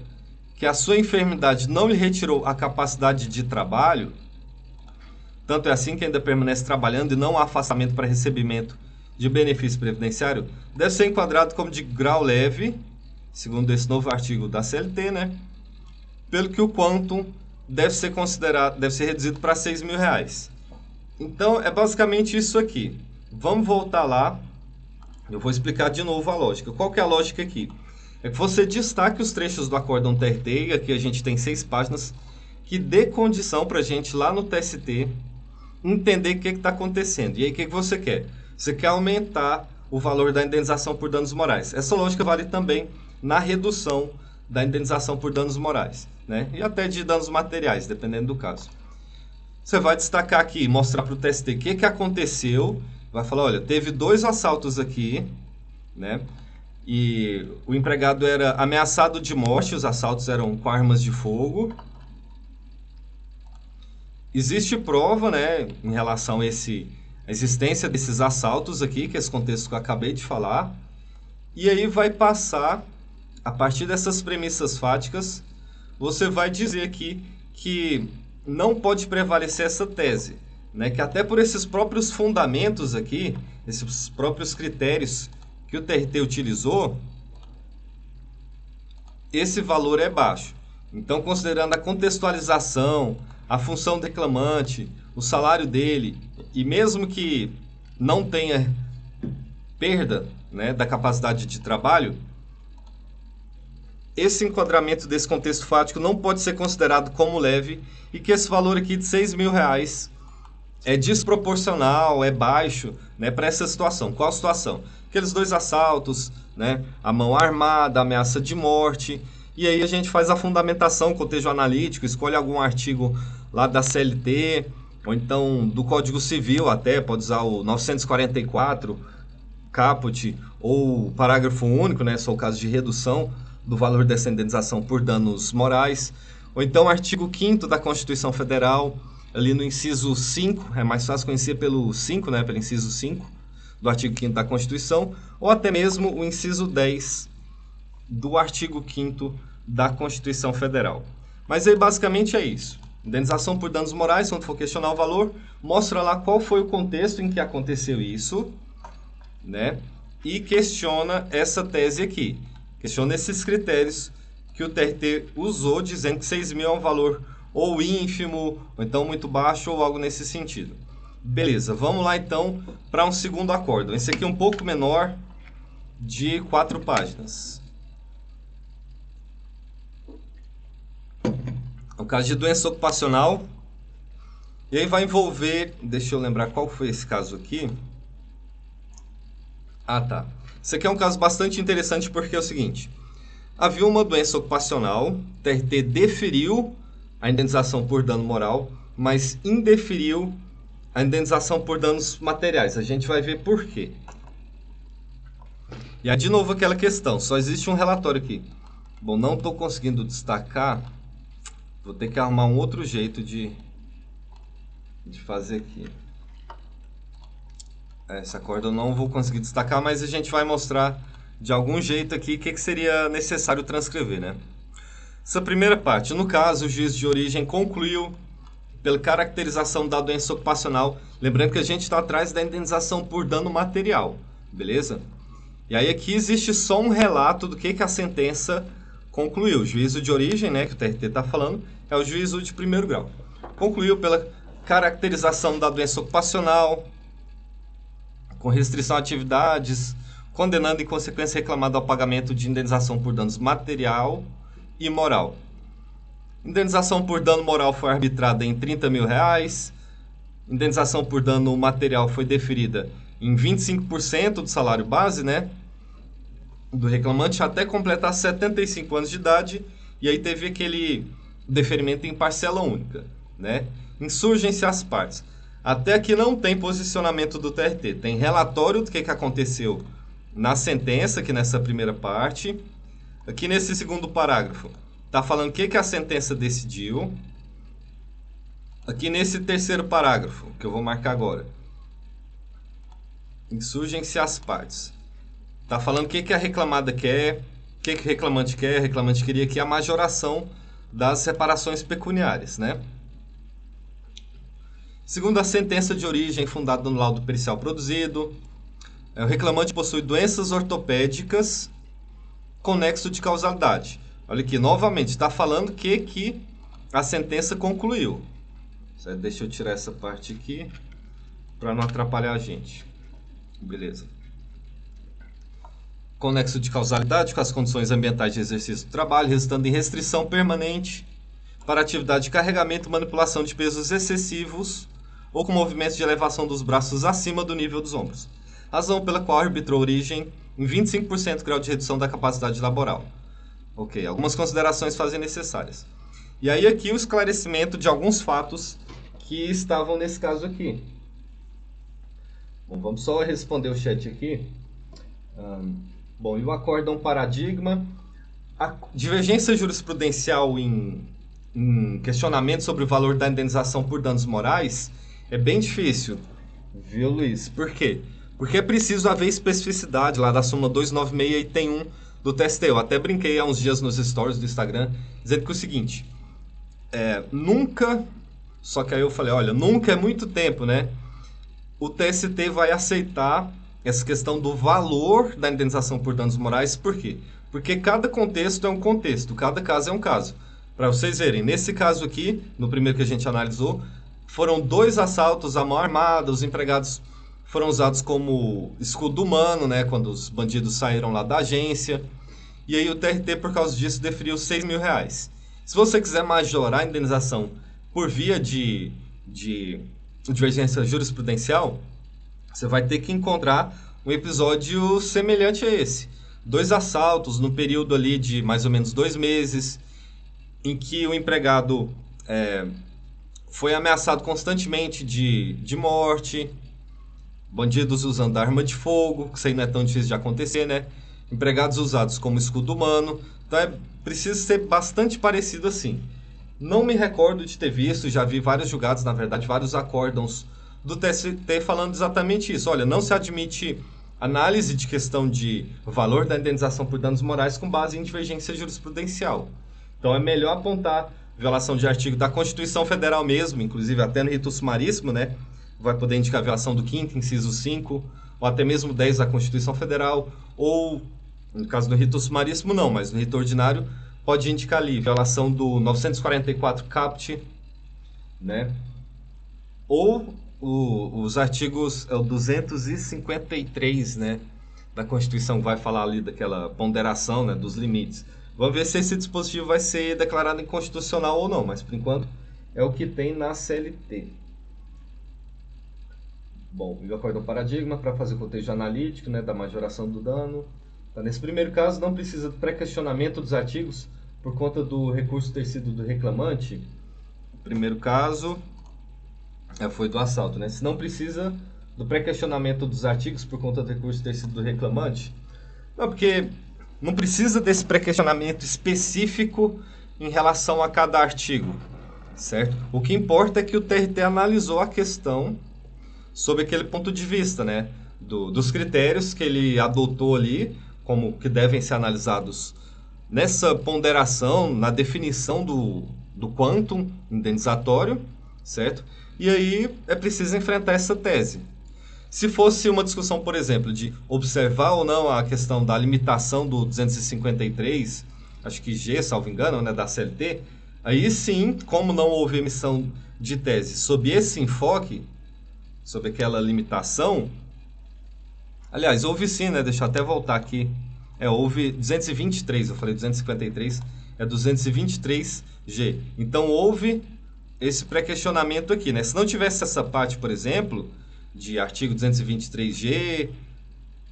[SPEAKER 1] que a sua enfermidade não lhe retirou a capacidade de trabalho, tanto é assim que ainda permanece trabalhando e não há afastamento para recebimento de benefício previdenciário, deve ser enquadrado como de grau leve, segundo esse novo artigo da CLT, né? Pelo que o quantum deve ser reduzido para R$6.000. Então, é basicamente isso aqui. Vamos voltar lá. Eu vou explicar de novo a lógica. Qual que é a lógica aqui? É que você destaque os trechos do acórdão TRT, e aqui a gente tem 6 páginas, que dê condição para a gente lá no TST entender o que está acontecendo. E aí, o que você quer? Você quer aumentar o valor da indenização por danos morais. Essa lógica vale também na redução da indenização por danos morais, né? E até de danos materiais, dependendo do caso. Você vai destacar aqui, mostrar para o TST o que aconteceu Vai falar, olha, teve 2 assaltos aqui, né? E o empregado era ameaçado de morte, os assaltos eram com armas de fogo. Existe prova, né, em relação a a existência desses assaltos aqui, que é esse contexto que eu acabei de falar. E aí vai passar, a partir dessas premissas fáticas, você vai dizer aqui que não pode prevalecer essa tese, né, que até por esses próprios fundamentos aqui, esses próprios critérios que o TRT utilizou, esse valor é baixo. Então, considerando a contextualização, a função do reclamante, o salário dele, e mesmo que não tenha perda, né, da capacidade de trabalho, esse enquadramento desse contexto fático não pode ser considerado como leve e que esse valor aqui de R$6.000 é desproporcional, é baixo, né, para essa situação. Qual a situação? Aqueles 2 assaltos, né, a mão armada, a ameaça de morte, e aí a gente faz a fundamentação, cotejo analítico, escolhe algum artigo lá da CLT, ou então do Código Civil até, pode usar o 944, caput, ou o parágrafo único, né, só o caso de redução do valor dessa indenização por danos morais, ou então o artigo 5º da Constituição Federal, ali no inciso 5, é mais fácil conhecer pelo 5, né, pelo inciso 5 do artigo 5º da Constituição, ou até mesmo o inciso 10 do artigo 5º da Constituição Federal. Mas aí basicamente é isso. Indenização por danos morais, quando for questionar o valor, mostra lá qual foi o contexto em que aconteceu isso, né? E questiona essa tese aqui. Questiona esses critérios que o TRT usou, dizendo que 6.000 é um valor ou ínfimo, ou então muito baixo, ou algo nesse sentido. Beleza, vamos lá então para um segundo acórdão. Esse aqui é um pouco menor, de 4 páginas. No caso de doença ocupacional, e aí vai envolver, deixa eu lembrar qual foi esse caso aqui. Ah, tá. Esse aqui é um caso bastante interessante porque é o seguinte: havia uma doença ocupacional, TRT deferiu a indenização por dano moral, mas indeferiu a indenização por danos materiais. A gente vai ver por quê. E aí, de novo, aquela questão, só existe um relatório aqui. Bom, não estou conseguindo destacar, vou ter que arrumar um outro jeito de fazer aqui. Essa corda eu não vou conseguir destacar, mas a gente vai mostrar de algum jeito aqui o que seria necessário transcrever, né? Essa primeira parte, no caso, o juiz de origem concluiu pela caracterização da doença ocupacional, lembrando que a gente está atrás da indenização por dano material, beleza? E aí aqui existe só um relato do que a sentença concluiu. O juízo de origem, né, que o TRT está falando, é o juízo de primeiro grau. Concluiu pela caracterização da doença ocupacional, com restrição a atividades, condenando em consequência reclamado ao pagamento de indenização por danos material e moral. Indenização por dano moral foi arbitrada em R$30.000. Indenização por dano material foi deferida em 25% do salário base, né, do reclamante até completar 75 anos de idade. E aí teve aquele deferimento em parcela única, né? Insurgem-se as partes. Até aqui não tem posicionamento do TRT. Tem relatório do que aconteceu na sentença, aqui nessa primeira parte. Aqui nesse segundo parágrafo, está falando o que a sentença decidiu. Aqui nesse terceiro parágrafo, que eu vou marcar agora, insurgem-se as partes. Está falando o que a reclamada quer, o que o reclamante quer. O reclamante queria aqui a majoração das reparações pecuniárias, né? Segundo a sentença de origem fundada no laudo pericial produzido, o reclamante possui doenças ortopédicas com nexo de causalidade. Olha aqui, novamente, está falando que a sentença concluiu. Certo? Deixa eu tirar essa parte aqui para não atrapalhar a gente. Beleza. Com nexo de causalidade com as condições ambientais de exercício do trabalho, resultando em restrição permanente para atividade de carregamento e manipulação de pesos excessivos ou com movimentos de elevação dos braços acima do nível dos ombros. Razão pela qual arbitrou origem em 25% grau de redução da capacidade laboral. Ok, algumas considerações fazem necessárias. E aí aqui o esclarecimento de alguns fatos que estavam nesse caso aqui. Bom, vamos só responder o chat aqui. Bom, e o acórdão paradigma? A divergência jurisprudencial em questionamento sobre o valor da indenização por danos morais é bem difícil, viu, Luiz? Por quê? Porque é preciso haver especificidade lá da súmula 296 e tem um do TST. Eu até brinquei há uns dias nos stories do Instagram, dizendo que é o seguinte, nunca, só que aí eu falei, olha, nunca é muito tempo, né? O TST vai aceitar essa questão do valor da indenização por danos morais, por quê? Porque cada contexto é um contexto, cada caso é um caso. Para vocês verem, nesse caso aqui, no primeiro que a gente analisou, foram 2 assaltos à mão armada, os empregados foram usados como escudo humano, né, quando os bandidos saíram lá da agência, e aí o TRT, por causa disso, deferiu R$6.000. Se você quiser majorar a indenização por via de divergência jurisprudencial, você vai ter que encontrar um episódio semelhante a esse. 2 assaltos no período ali de mais ou menos 2 meses, em que o empregado foi ameaçado constantemente de morte, bandidos usando arma de fogo, que isso aí não é tão difícil de acontecer, né? Empregados usados como escudo humano. Então precisa ser bastante parecido assim. Não me recordo de ter visto, já vi vários julgados, na verdade, vários acórdãos do TST falando exatamente isso. Olha, não se admite análise de questão de valor da indenização por danos morais com base em divergência jurisprudencial. Então é melhor apontar violação de artigo da Constituição Federal mesmo, inclusive até no rito sumaríssimo, né? Vai poder indicar violação do 5º, inciso 5, ou até mesmo 10 da Constituição Federal, ou, no caso do rito sumaríssimo não, mas no rito ordinário pode indicar ali violação do 944 caput, né? Ou os artigos, o 253, né, da Constituição, vai falar ali daquela ponderação, né, dos limites. Vamos ver se esse dispositivo vai ser declarado inconstitucional ou não, mas por enquanto é o que tem na CLT. Bom, e o acórdão paradigma para fazer o cotejo analítico, né, da majoração do dano. Então, nesse primeiro caso, não precisa do pré-questionamento dos artigos por conta do recurso ter sido do reclamante. O primeiro caso foi do assalto, né? Se não precisa do pré-questionamento dos artigos por conta do recurso ter sido do reclamante. Não, porque não precisa desse pré-questionamento específico em relação a cada artigo, certo? O que importa é que o TRT analisou a questão sob aquele ponto de vista, né? Dos critérios que ele adotou ali, como que devem ser analisados nessa ponderação, na definição do quantum indenizatório, certo? E aí é preciso enfrentar essa tese. Se fosse uma discussão, por exemplo, de observar ou não a questão da limitação do 253, acho que G, salvo engano, né, da CLT, aí sim, como não houve emissão de tese sob esse enfoque, sobre aquela limitação, aliás, houve sim, né? Deixa eu até voltar aqui. Houve 223, eu falei 253, é 223G. Então, houve esse pré-questionamento aqui, né? Se não tivesse essa parte, por exemplo, de artigo 223G,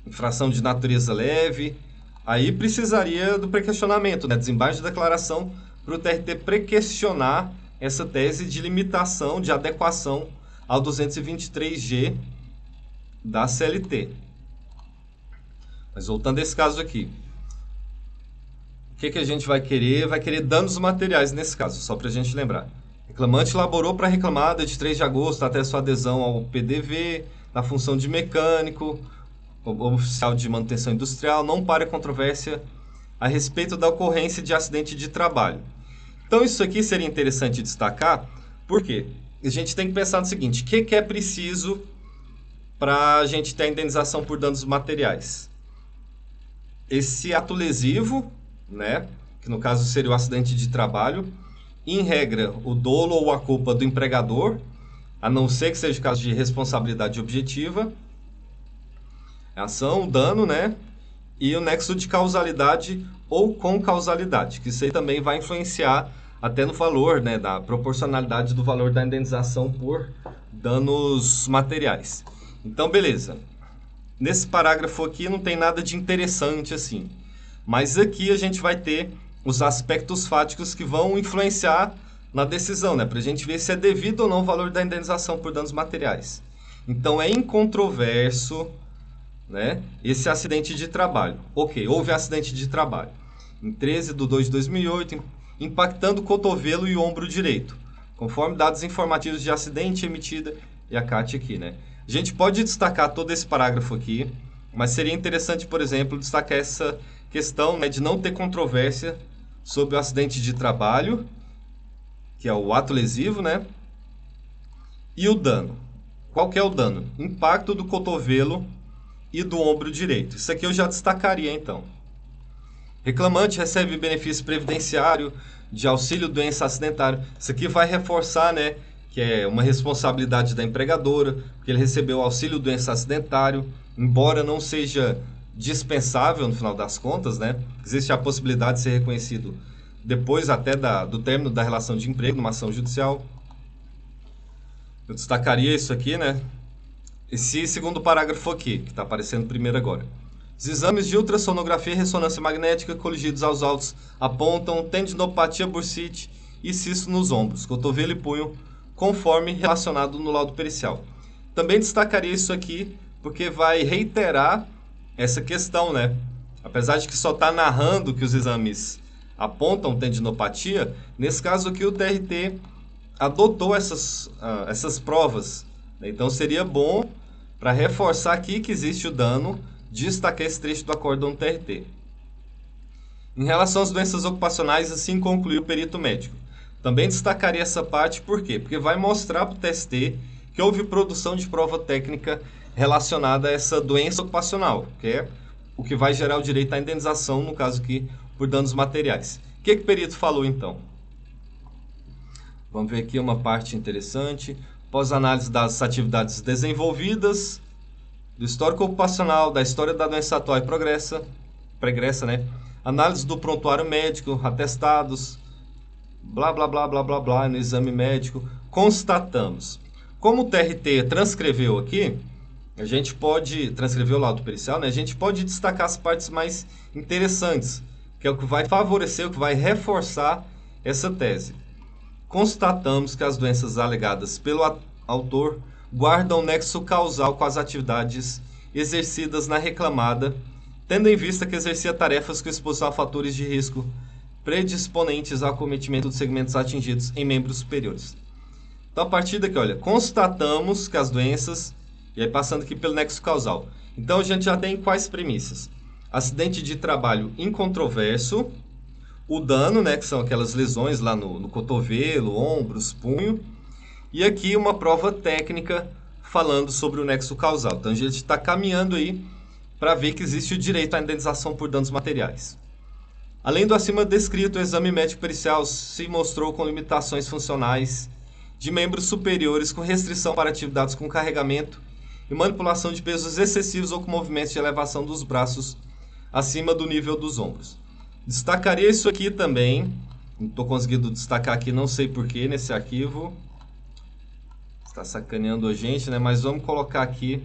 [SPEAKER 1] infração de natureza leve, aí precisaria do pré-questionamento, né? Desembarque de declaração para o TRT pré-questionar essa tese de limitação, de adequação ao 223G da CLT. Mas voltando a esse caso aqui, o que a gente vai querer? Vai querer danos materiais nesse caso, só para a gente lembrar. Reclamante elaborou para a reclamada de 3 de agosto até sua adesão ao PDV, na função de mecânico, oficial de manutenção industrial, não para controvérsia a respeito da ocorrência de acidente de trabalho. Então isso aqui seria interessante destacar, por quê? A gente tem que pensar no seguinte, o que é preciso para a gente ter a indenização por danos materiais? Esse ato lesivo, né, que no caso seria o acidente de trabalho, em regra, o dolo ou a culpa do empregador, a não ser que seja caso de responsabilidade objetiva, a ação, o dano, né, e o nexo de causalidade ou concausalidade, que isso aí também vai influenciar até no valor, né, da proporcionalidade do valor da indenização por danos materiais. Então, beleza. Nesse parágrafo aqui não tem nada de interessante assim. Mas aqui a gente vai ter os aspectos fáticos que vão influenciar na decisão, né, para a gente ver se é devido ou não o valor da indenização por danos materiais. Então é incontroverso, né, esse acidente de trabalho. Ok, houve acidente de trabalho em 13/2/2008, impactando o cotovelo e o ombro direito, conforme dados informativos de acidente emitida e a CAT aqui, né? A gente pode destacar todo esse parágrafo aqui, mas seria interessante, por exemplo, destacar essa questão, né, de não ter controvérsia sobre o acidente de trabalho, que é o ato lesivo, né? E o dano. Qual que é o dano? Impacto do cotovelo e do ombro direito. Isso aqui eu já destacaria, então. Reclamante recebe benefício previdenciário de auxílio doença acidentário. Isso aqui vai reforçar, né, que é uma responsabilidade da empregadora, porque ele recebeu auxílio doença acidentário, embora não seja dispensável no final das contas, né? Existe a possibilidade de ser reconhecido depois até do término da relação de emprego, numa ação judicial. Eu destacaria isso aqui, né? Esse segundo parágrafo aqui, que está aparecendo primeiro agora. Os exames de ultrassonografia e ressonância magnética coligidos aos autos apontam tendinopatia bursite e cisto nos ombros, cotovelo e punho, conforme relacionado no laudo pericial. Também destacaria isso aqui porque vai reiterar essa questão, né? Apesar de que só está narrando que os exames apontam tendinopatia, nesse caso aqui o TRT adotou essas provas, né? Então seria bom, para reforçar aqui que existe o dano, destacar esse trecho do acórdão TRT. Em relação às doenças ocupacionais, assim concluiu o perito médico. Também destacaria essa parte, por quê? Porque vai mostrar para o TST que houve produção de prova técnica relacionada a essa doença ocupacional, que é o que vai gerar o direito à indenização, no caso aqui, por danos materiais. O que o perito falou, então? Vamos ver aqui uma parte interessante. Pós-análise das atividades desenvolvidas, do histórico ocupacional, da história da doença atual e pregressa, né? Análise do prontuário médico, atestados, blá, blá, blá, blá, blá, blá, no exame médico. Constatamos. Como o TRT transcreveu aqui, a gente pode, transcrever o laudo pericial, né? A gente pode destacar as partes mais interessantes, que é o que vai favorecer, o que vai reforçar essa tese. Constatamos que as doenças alegadas pelo autor guardam nexo causal com as atividades exercidas na reclamada, tendo em vista que exercia tarefas com exposição a fatores de risco predisponentes ao acometimento dos segmentos atingidos em membros superiores. Então, a partir daqui, olha, constatamos que as doenças, e aí passando aqui pelo nexo causal. Então, a gente já tem quais premissas? Acidente de trabalho incontroverso, o dano, né, que são aquelas lesões lá no cotovelo, ombros, punho, e aqui uma prova técnica falando sobre o nexo causal. Então a gente está caminhando aí para ver que existe o direito à indenização por danos materiais. Além do acima descrito, o exame médico pericial se mostrou com limitações funcionais de membros superiores com restrição para atividades com carregamento e manipulação de pesos excessivos ou com movimentos de elevação dos braços acima do nível dos ombros. Destacaria isso aqui também, não estou conseguindo destacar aqui, não sei porquê, nesse arquivo. Está sacaneando a gente, né? Mas vamos colocar aqui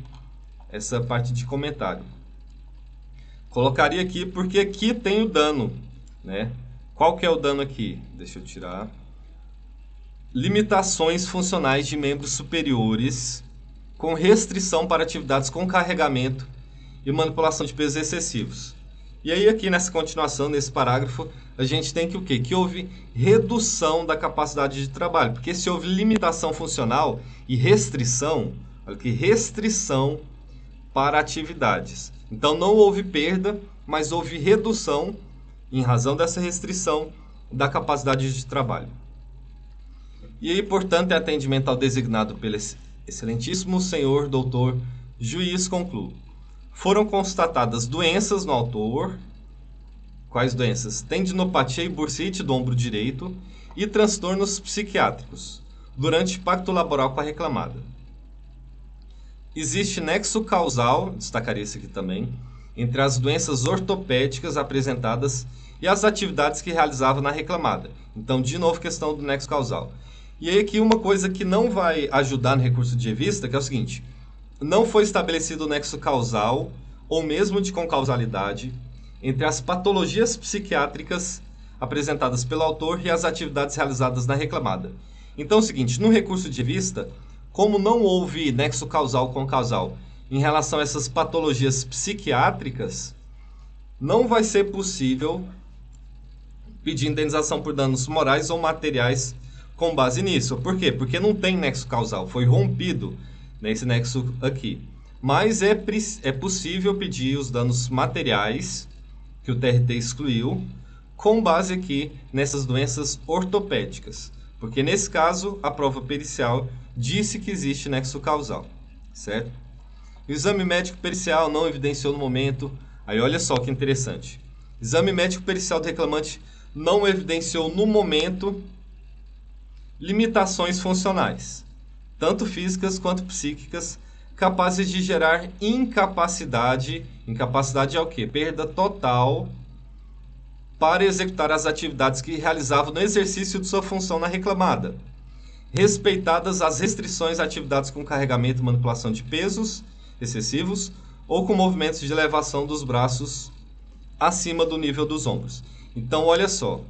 [SPEAKER 1] essa parte de comentário. Colocaria aqui porque aqui tem o dano, né? Qual que é o dano aqui? Deixa eu tirar. Limitações funcionais de membros superiores com restrição para atividades com carregamento e manipulação de pesos excessivos. E aí aqui nessa continuação, nesse parágrafo, a gente tem que o quê? Que houve redução da capacidade de trabalho. Porque se houve limitação funcional e restrição, olha que restrição para atividades. Então não houve perda, mas houve redução, em razão dessa restrição, da capacidade de trabalho. E aí, portanto, é atendimento ao designado pelo excelentíssimo senhor doutor juiz concluo. Foram constatadas doenças no autor. Quais doenças? Tendinopatia e bursite do ombro direito e transtornos psiquiátricos durante pacto laboral com a reclamada. Existe nexo causal, destacaria isso aqui também, entre as doenças ortopédicas apresentadas e as atividades que realizava na reclamada. Então, de novo, questão do nexo causal. E aí aqui uma coisa que não vai ajudar no recurso de revista, que é o seguinte: não foi estabelecido o nexo causal, ou mesmo de concausalidade, entre as patologias psiquiátricas apresentadas pelo autor e as atividades realizadas na reclamada. Então é o seguinte, no recurso de revista, como não houve nexo causal com causal em relação a essas patologias psiquiátricas, não vai ser possível pedir indenização por danos morais ou materiais com base nisso. Por quê? Porque não tem nexo causal, foi rompido nesse nexo aqui. Mas é possível pedir os danos materiais, que o TRT excluiu, com base aqui nessas doenças ortopédicas. Porque nesse caso, a prova pericial disse que existe nexo causal, certo? O exame médico pericial não evidenciou no momento. Aí olha só que interessante. Exame médico pericial do reclamante não evidenciou no momento limitações funcionais, tanto físicas quanto psíquicas, capazes de gerar incapacidade. Incapacidade é o quê? Perda total para executar as atividades que realizava no exercício de sua função na reclamada, respeitadas as restrições a atividades com carregamento e manipulação de pesos excessivos ou com movimentos de elevação dos braços acima do nível dos ombros. Então, olha só.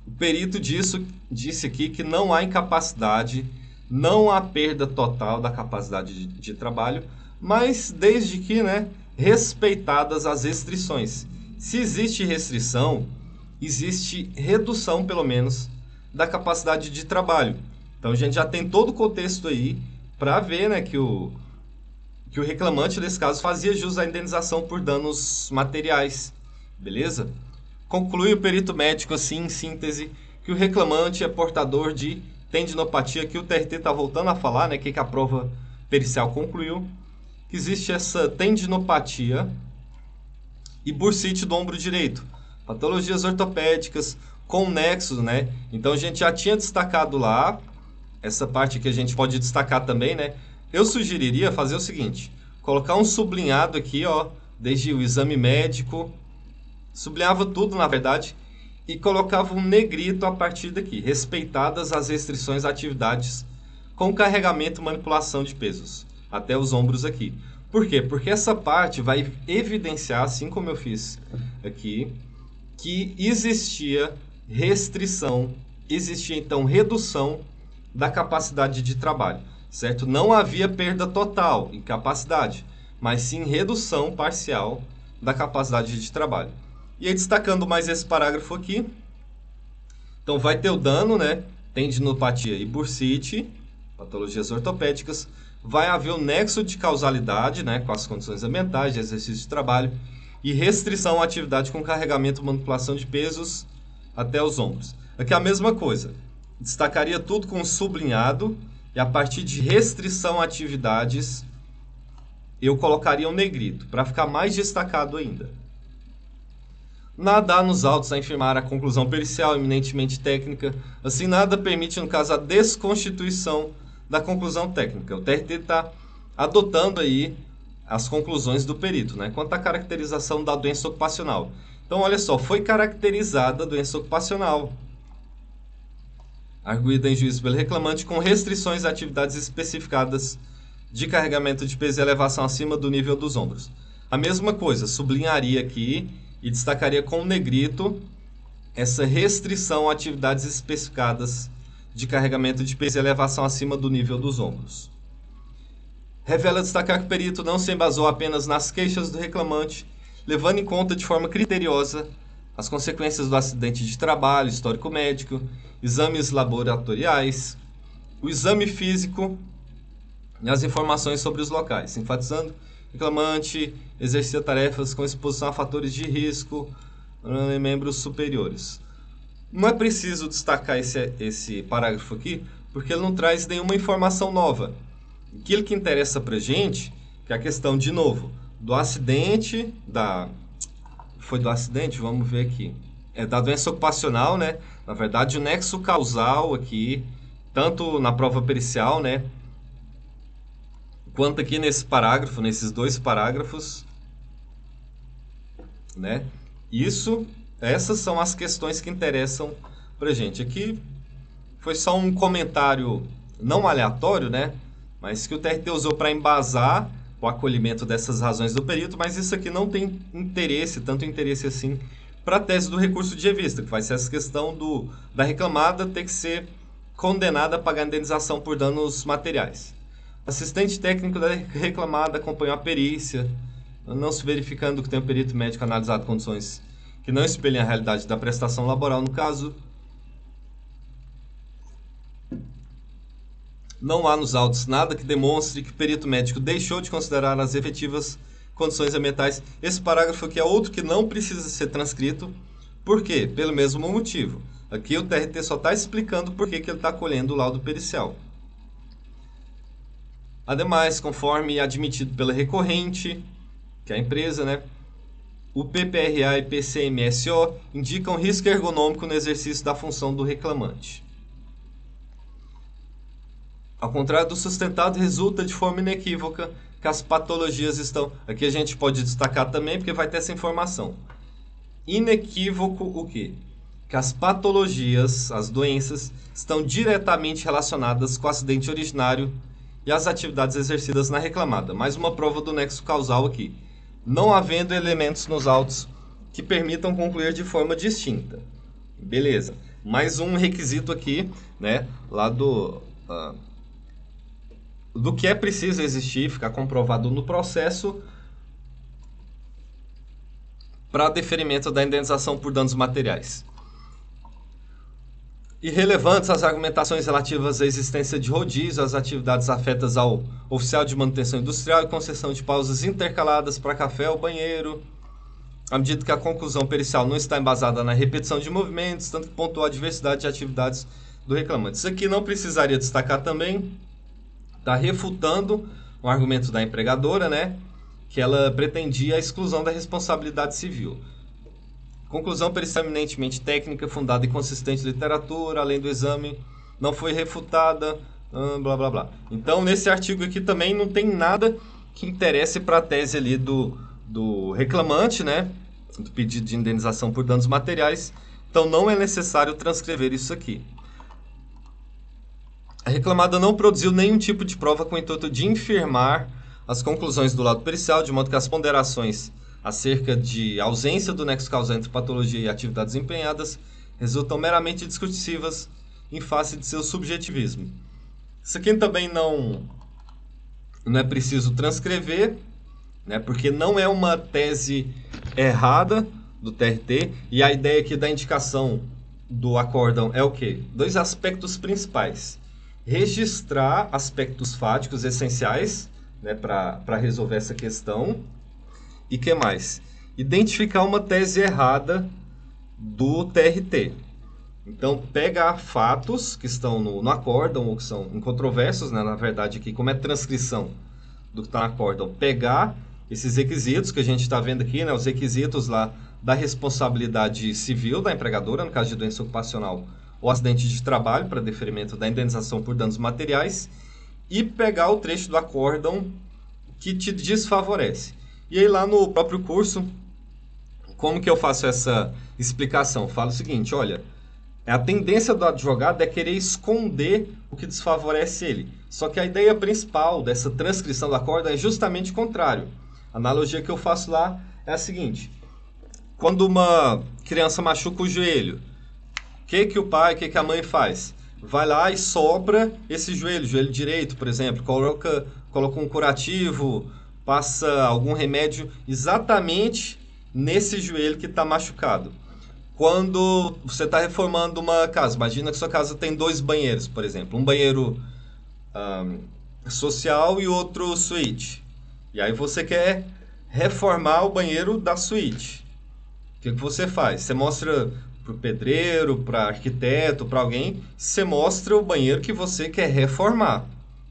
[SPEAKER 1] O perito disse aqui que não há incapacidade, não há perda total da capacidade de trabalho, mas desde que, respeitadas as restrições. Se existe restrição, existe redução, pelo menos, da capacidade de trabalho. Então, a gente já tem todo o contexto aí para ver, que o reclamante, nesse caso, fazia jus à indenização por danos materiais. Beleza? Conclui o perito médico, assim, em síntese, que o reclamante é portador de tendinopatia, que o TRT está voltando a falar, que a prova pericial concluiu, que existe essa tendinopatia e bursite do ombro direito. Patologias ortopédicas com nexos, Então, a gente já tinha destacado lá, essa parte que a gente pode destacar também, Eu sugeriria fazer o seguinte, colocar um sublinhado aqui, desde o exame médico, sublinhava tudo, na verdade, e colocava um negrito a partir daqui, respeitadas as restrições a atividades com carregamento e manipulação de pesos, até os ombros aqui. Por quê? Porque essa parte vai evidenciar, assim como eu fiz aqui, que existia restrição, existia então redução da capacidade de trabalho, certo? Não havia perda total, incapacidade, mas sim redução parcial da capacidade de trabalho. E aí, destacando mais esse parágrafo aqui, então vai ter o dano, tendinopatia e bursite, patologias ortopédicas, vai haver o nexo de causalidade, com as condições ambientais, de exercício de trabalho, e restrição à atividade com carregamento e manipulação de pesos até os ombros. Aqui é a mesma coisa, destacaria tudo com sublinhado, e a partir de restrição a atividades, eu colocaria um negrito, para ficar mais destacado ainda. Nada há nos autos a infirmar a conclusão pericial eminentemente técnica, assim nada permite, no caso, a desconstituição da conclusão técnica. O TRT está adotando aí as conclusões do perito, quanto à caracterização da doença ocupacional. Então, olha só, foi caracterizada a doença ocupacional, arguída em juízo pelo reclamante, com restrições a atividades especificadas de carregamento de peso e elevação acima do nível dos ombros. A mesma coisa, sublinharia aqui e destacaria com negrito essa restrição a atividades especificadas de carregamento de peso e elevação acima do nível dos ombros. Revela destacar que o perito não se embasou apenas nas queixas do reclamante, levando em conta de forma criteriosa as consequências do acidente de trabalho, histórico médico, exames laboratoriais, o exame físico e as informações sobre os locais, enfatizando que o reclamante exercia tarefas com exposição a fatores de risco em membros superiores. Não é preciso destacar esse parágrafo aqui, porque ele não traz nenhuma informação nova. Aquilo que interessa para a gente, que é a questão, de novo, do acidente, foi do acidente? Vamos ver aqui. É da doença ocupacional, Na verdade, o nexo causal aqui, tanto na prova pericial, quanto aqui nesse parágrafo, nesses dois parágrafos, Essas são as questões que interessam pra gente. Aqui foi só um comentário não aleatório, mas que o TRT usou para embasar o acolhimento dessas razões do perito, mas isso aqui não tem tanto interesse assim, para a tese do recurso de revista, que vai ser essa questão da reclamada ter que ser condenada a pagar indenização por danos materiais. O assistente técnico da reclamada acompanhou a perícia, não se verificando que tem o perito médico analisado condições que não espelhem a realidade da prestação laboral no caso. Não há nos autos nada que demonstre que o perito médico deixou de considerar as efetivas condições ambientais. Esse parágrafo aqui é outro que não precisa ser transcrito. Por quê? Pelo mesmo motivo. Aqui o TRT só está explicando por que ele está colhendo o laudo pericial. Ademais, conforme admitido pela recorrente, que é a empresa, né, o PPRA e PCMSO indicam risco ergonômico no exercício da função do reclamante. Ao contrário do sustentado, resulta de forma inequívoca que as patologias estão... Aqui a gente pode destacar também, porque vai ter essa informação. Inequívoco o quê? Que as patologias, as doenças, estão diretamente relacionadas com o acidente originário e as atividades exercidas na reclamada. Mais uma prova do nexo causal aqui. Não havendo elementos nos autos que permitam concluir de forma distinta. Beleza. Mais um requisito aqui, né, lá do que é preciso existir, ficar comprovado no processo para deferimento da indenização por danos materiais. Irrelevantes as argumentações relativas à existência de rodízio, às atividades afetas ao oficial de manutenção industrial e concessão de pausas intercaladas para café ou banheiro, à medida que a conclusão pericial não está embasada na repetição de movimentos, tanto que pontua a diversidade de atividades do reclamante. Isso aqui não precisaria destacar também, está refutando um argumento da empregadora, né, que ela pretendia a exclusão da responsabilidade civil. Conclusão pericial eminentemente técnica, fundada em consistente literatura, além do exame, não foi refutada, blá blá blá. Então, nesse artigo aqui também não tem nada que interesse para a tese ali do reclamante, né, do pedido de indenização por danos materiais. Então, não é necessário transcrever isso aqui. A reclamada não produziu nenhum tipo de prova com o intuito de infirmar as conclusões do laudo pericial, de modo que as ponderações acerca de ausência do nexo causal entre patologia e atividades empenhadas resultam meramente discursivas em face de seu subjetivismo. Isso aqui também não é preciso transcrever, né, porque não é uma tese errada do TRT, e a ideia aqui da indicação do acórdão é o quê? Dois aspectos principais. Registrar aspectos fáticos essenciais, né, para resolver essa questão. E que mais? Identificar uma tese errada do TRT. Então, pegar fatos que estão no acórdão ou que são incontroversos, né? Na verdade, aqui, como é transcrição do que está no acórdão, pegar esses requisitos que a gente está vendo aqui, né? Os requisitos lá da responsabilidade civil da empregadora, no caso de doença ocupacional ou acidente de trabalho, para deferimento da indenização por danos materiais, e pegar o trecho do acórdão que te desfavorece. E aí lá no próprio curso, como que eu faço essa explicação? Eu falo o seguinte, olha, a tendência do advogado é querer esconder o que desfavorece ele. Só que a ideia principal dessa transcrição do acórdão é justamente o contrário. A analogia que eu faço lá é a seguinte, quando uma criança machuca o joelho, o que o pai, o que a mãe faz? Vai lá e sopra esse joelho direito, por exemplo, coloca um curativo, passa algum remédio exatamente nesse joelho que está machucado. Quando você está reformando uma casa, imagina que sua casa tem 2 banheiros, por exemplo. Um banheiro social e outro suíte. E aí você quer reformar o banheiro da suíte. O que você faz? Você mostra para o pedreiro, para arquiteto, para alguém, você mostra o banheiro que você quer reformar.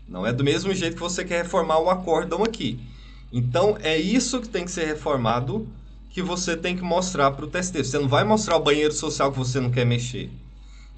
[SPEAKER 1] Não é do mesmo jeito que você quer reformar o acórdão aqui. Então, é isso que tem que ser reformado, que você tem que mostrar para o TST. Você não vai mostrar o banheiro social que você não quer mexer.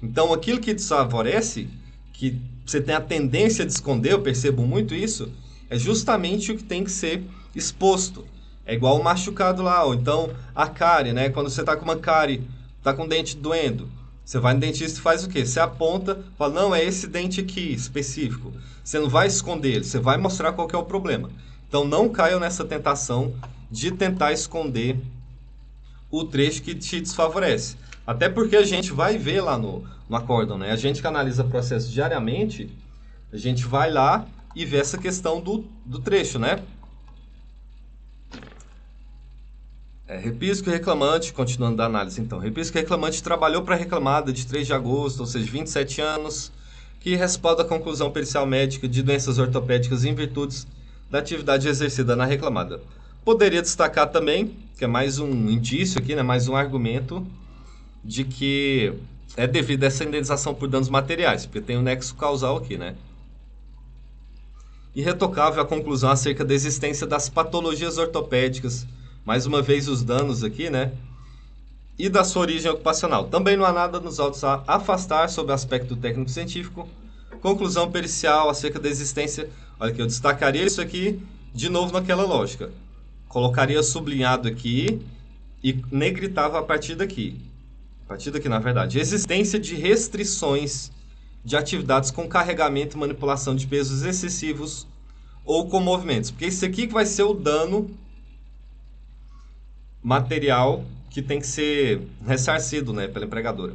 [SPEAKER 1] Então, aquilo que desfavorece, que você tem a tendência de esconder, eu percebo muito isso, é justamente o que tem que ser exposto. É igual o machucado lá, ou então a cárie, né? Quando você está com uma cárie, está com o dente doendo, você vai no dentista e faz o quê? Você aponta, fala, não, é esse dente aqui, específico. Você não vai esconder ele, você vai mostrar qual que é o problema. Então, não caiam nessa tentação de tentar esconder o trecho que te desfavorece. Até porque a gente vai ver lá no acórdão, né? A gente que analisa processo diariamente, a gente vai lá e vê essa questão do trecho, né? Repisco e reclamante, continuando da análise então. Repisco e reclamante trabalhou para a reclamada de 3 de agosto, ou seja, 27 anos, que responde à conclusão pericial médica de doenças ortopédicas em virtudes da atividade exercida na reclamada. Poderia destacar também, que é mais um indício aqui, né, mais um argumento de que é devido a essa indenização por danos materiais, porque tem o nexo causal aqui, né? Irretocável a conclusão acerca da existência das patologias ortopédicas, mais uma vez os danos aqui, né? E da sua origem ocupacional. Também não há nada nos autos a afastar sobre o aspecto técnico-científico. Conclusão pericial acerca da existência. Olha que eu destacaria isso aqui de novo naquela lógica. Colocaria sublinhado aqui e negritava a partir daqui. A partir daqui, na verdade. Existência de restrições de atividades com carregamento e manipulação de pesos excessivos ou com movimentos. Porque isso aqui que vai ser o dano material que tem que ser ressarcido, né, pela empregadora.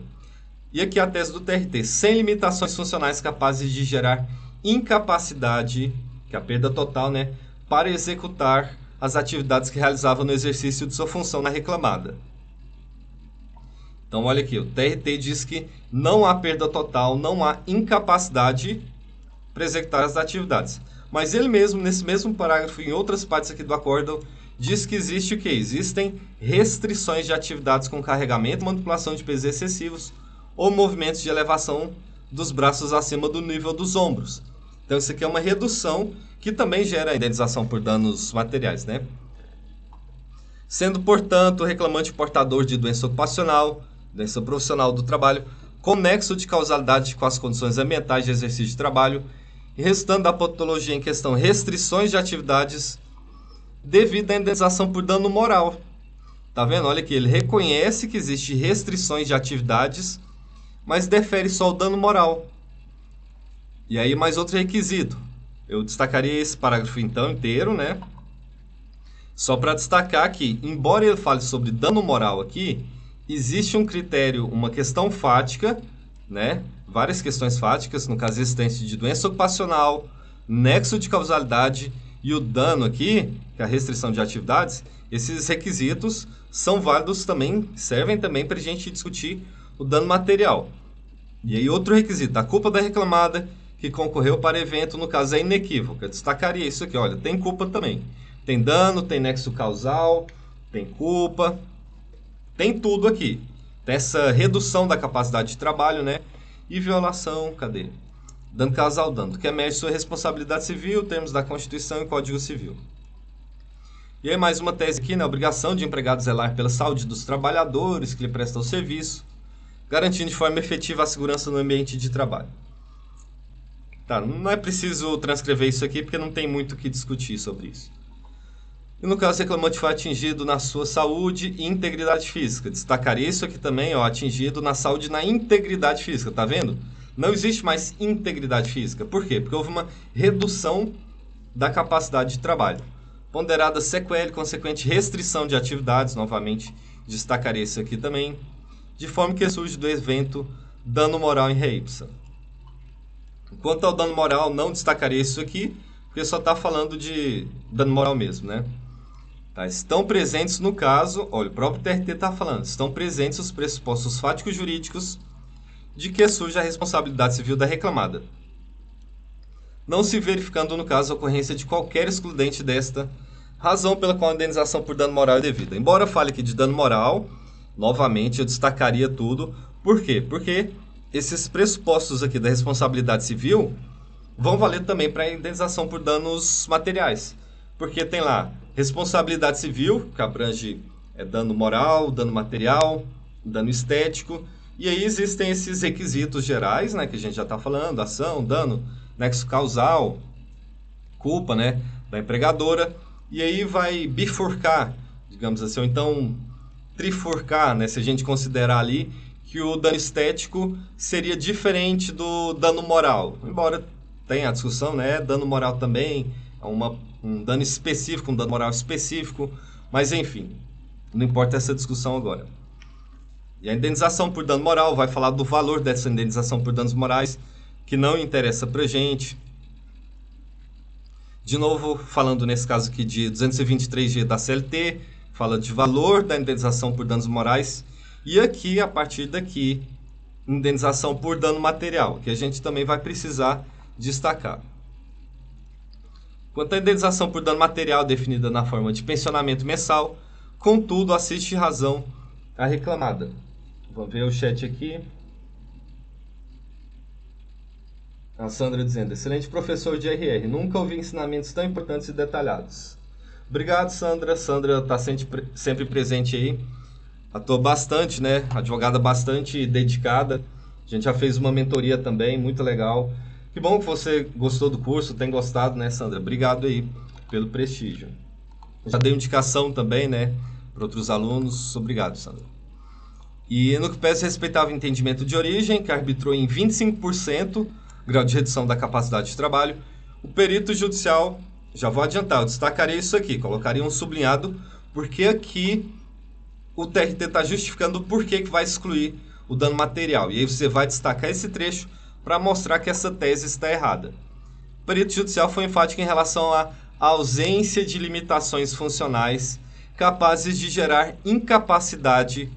[SPEAKER 1] E aqui a tese do TRT, sem limitações funcionais capazes de gerar incapacidade, que é a perda total, né, para executar as atividades que realizava no exercício de sua função na reclamada. Então, olha aqui, o TRT diz que não há perda total, não há incapacidade para executar as atividades. Mas ele mesmo, nesse mesmo parágrafo, em outras partes aqui do acórdão, diz que existe o quê? Existem restrições de atividades com carregamento, manipulação de pesos excessivos ou movimentos de elevação dos braços acima do nível dos ombros. Então, isso aqui é uma redução que também gera indenização por danos materiais, né? Sendo, portanto, o reclamante portador de doença ocupacional, doença profissional do trabalho, com nexo de causalidade com as condições ambientais de exercício de trabalho, e restando da patologia em questão restrições de atividades devido à indenização por dano moral. Tá vendo? Olha aqui, ele reconhece que existe restrições de atividades, mas defere só o dano moral. E aí mais outro requisito. Eu destacaria esse parágrafo então inteiro, né? Só para destacar que, embora ele fale sobre dano moral aqui, existe um critério, uma questão fática, né? Várias questões fáticas, no caso existência de doença ocupacional, nexo de causalidade e o dano aqui, que é a restrição de atividades. Esses requisitos são válidos também, servem também para a gente discutir o dano material. E aí outro requisito, a culpa da reclamada que concorreu para evento, no caso é inequívoca. Eu destacaria isso aqui, olha, tem culpa também. Tem dano, tem nexo causal, tem culpa, tem tudo aqui. Tem essa redução da capacidade de trabalho, né? E violação, cadê? Dano causal, dano, que emerge sua responsabilidade civil, termos da Constituição e Código Civil. E aí mais uma tese aqui, né? Obrigação de empregado zelar pela saúde dos trabalhadores que lhe prestam serviço, garantindo de forma efetiva a segurança no ambiente de trabalho. Tá, não é preciso transcrever isso aqui, porque não tem muito o que discutir sobre isso. E no caso, o reclamante foi atingido na sua saúde e integridade física. Destacaria isso aqui também, ó, atingido na saúde e na integridade física, tá vendo? Não existe mais integridade física. Por quê? Porque houve uma redução da capacidade de trabalho. Ponderada sequela e consequente restrição de atividades, novamente destacaria isso aqui também, de forma que surge do evento dano moral em re ipsa. Quanto ao dano moral, não destacaria isso aqui, porque só está falando de dano moral mesmo, né? Tá, estão presentes no caso, olha, o próprio TRT está falando, estão presentes os pressupostos fáticos jurídicos de que surge a responsabilidade civil da reclamada, não se verificando no caso a ocorrência de qualquer excludente desta, razão pela qual a indenização por dano moral é devida. Embora eu fale aqui de dano moral, novamente eu destacaria tudo. Por quê? Porque esses pressupostos aqui da responsabilidade civil vão valer também para a indenização por danos materiais. Porque tem lá responsabilidade civil, que abrange dano moral, dano material, dano estético. E aí existem esses requisitos gerais, né, que a gente já está falando, ação, dano, nexo causal, culpa, né, da empregadora. E aí vai bifurcar, digamos assim, ou então trifurcar, né, se a gente considerar ali que o dano estético seria diferente do dano moral. Embora tenha a discussão, né, dano moral também é um dano específico, um dano moral específico, mas enfim, não importa essa discussão agora. E a indenização por dano moral vai falar do valor dessa indenização por danos morais, que não interessa pra gente. De novo, falando nesse caso aqui de 223G da CLT, fala de valor da indenização por danos morais. E aqui, a partir daqui, indenização por dano material, que a gente também vai precisar destacar. Quanto à indenização por dano material definida na forma de pensionamento mensal, contudo, assiste razão a reclamada. Vamos ver o chat aqui. A Sandra dizendo, excelente professor de RR, nunca ouvi ensinamentos tão importantes e detalhados. Obrigado, Sandra. Sandra está sempre presente aí. Atua bastante, né? Advogada bastante dedicada. A gente já fez uma mentoria também, muito legal. Que bom que você gostou do curso, tem gostado, né, Sandra? Obrigado aí pelo prestígio. Já dei indicação também, né, para outros alunos. Obrigado, Sandra. E no que pese respeitável entendimento de origem, que arbitrou em 25% grau de redução da capacidade de trabalho, o perito judicial, já vou adiantar, eu destacaria isso aqui, colocaria um sublinhado, porque aqui o TRT está justificando por que vai excluir o dano material. E aí você vai destacar esse trecho para mostrar que essa tese está errada. O perito judicial foi enfático em relação à ausência de limitações funcionais capazes de gerar incapacidade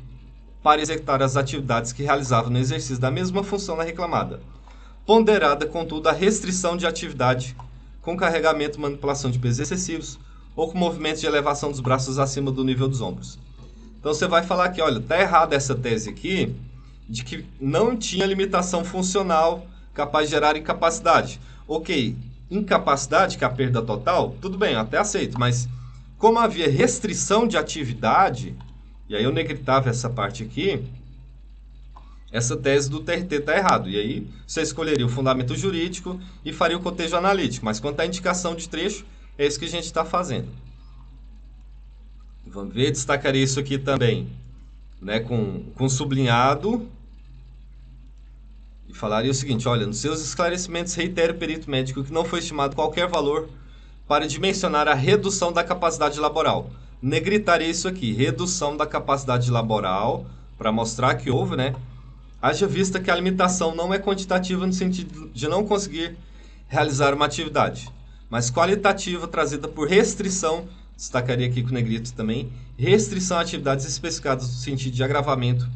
[SPEAKER 1] para executar as atividades que realizava no exercício da mesma função na reclamada. Ponderada, contudo, a restrição de atividade com carregamento e manipulação de pesos excessivos ou com movimentos de elevação dos braços acima do nível dos ombros. Então você vai falar que, olha, está errada essa tese aqui, de que não tinha limitação funcional capaz de gerar incapacidade. Ok, incapacidade, que é a perda total, tudo bem, eu até aceito, mas como havia restrição de atividade, e aí eu negritava essa parte aqui, essa tese do TRT está errado. E aí você escolheria o fundamento jurídico e faria o cotejo analítico. Mas quanto à indicação de trecho, é isso que a gente está fazendo. Vamos ver, destacaria isso aqui também, né, com sublinhado. E falaria o seguinte, olha, nos seus esclarecimentos reitera o perito médico que não foi estimado qualquer valor para dimensionar a redução da capacidade laboral. Negritaria isso aqui, redução da capacidade laboral, para mostrar que houve, né? Haja vista que a limitação não é quantitativa no sentido de não conseguir realizar uma atividade, mas qualitativa trazida por restrição, destacaria aqui com o negrito também, restrição a atividades especificadas no sentido de agravamento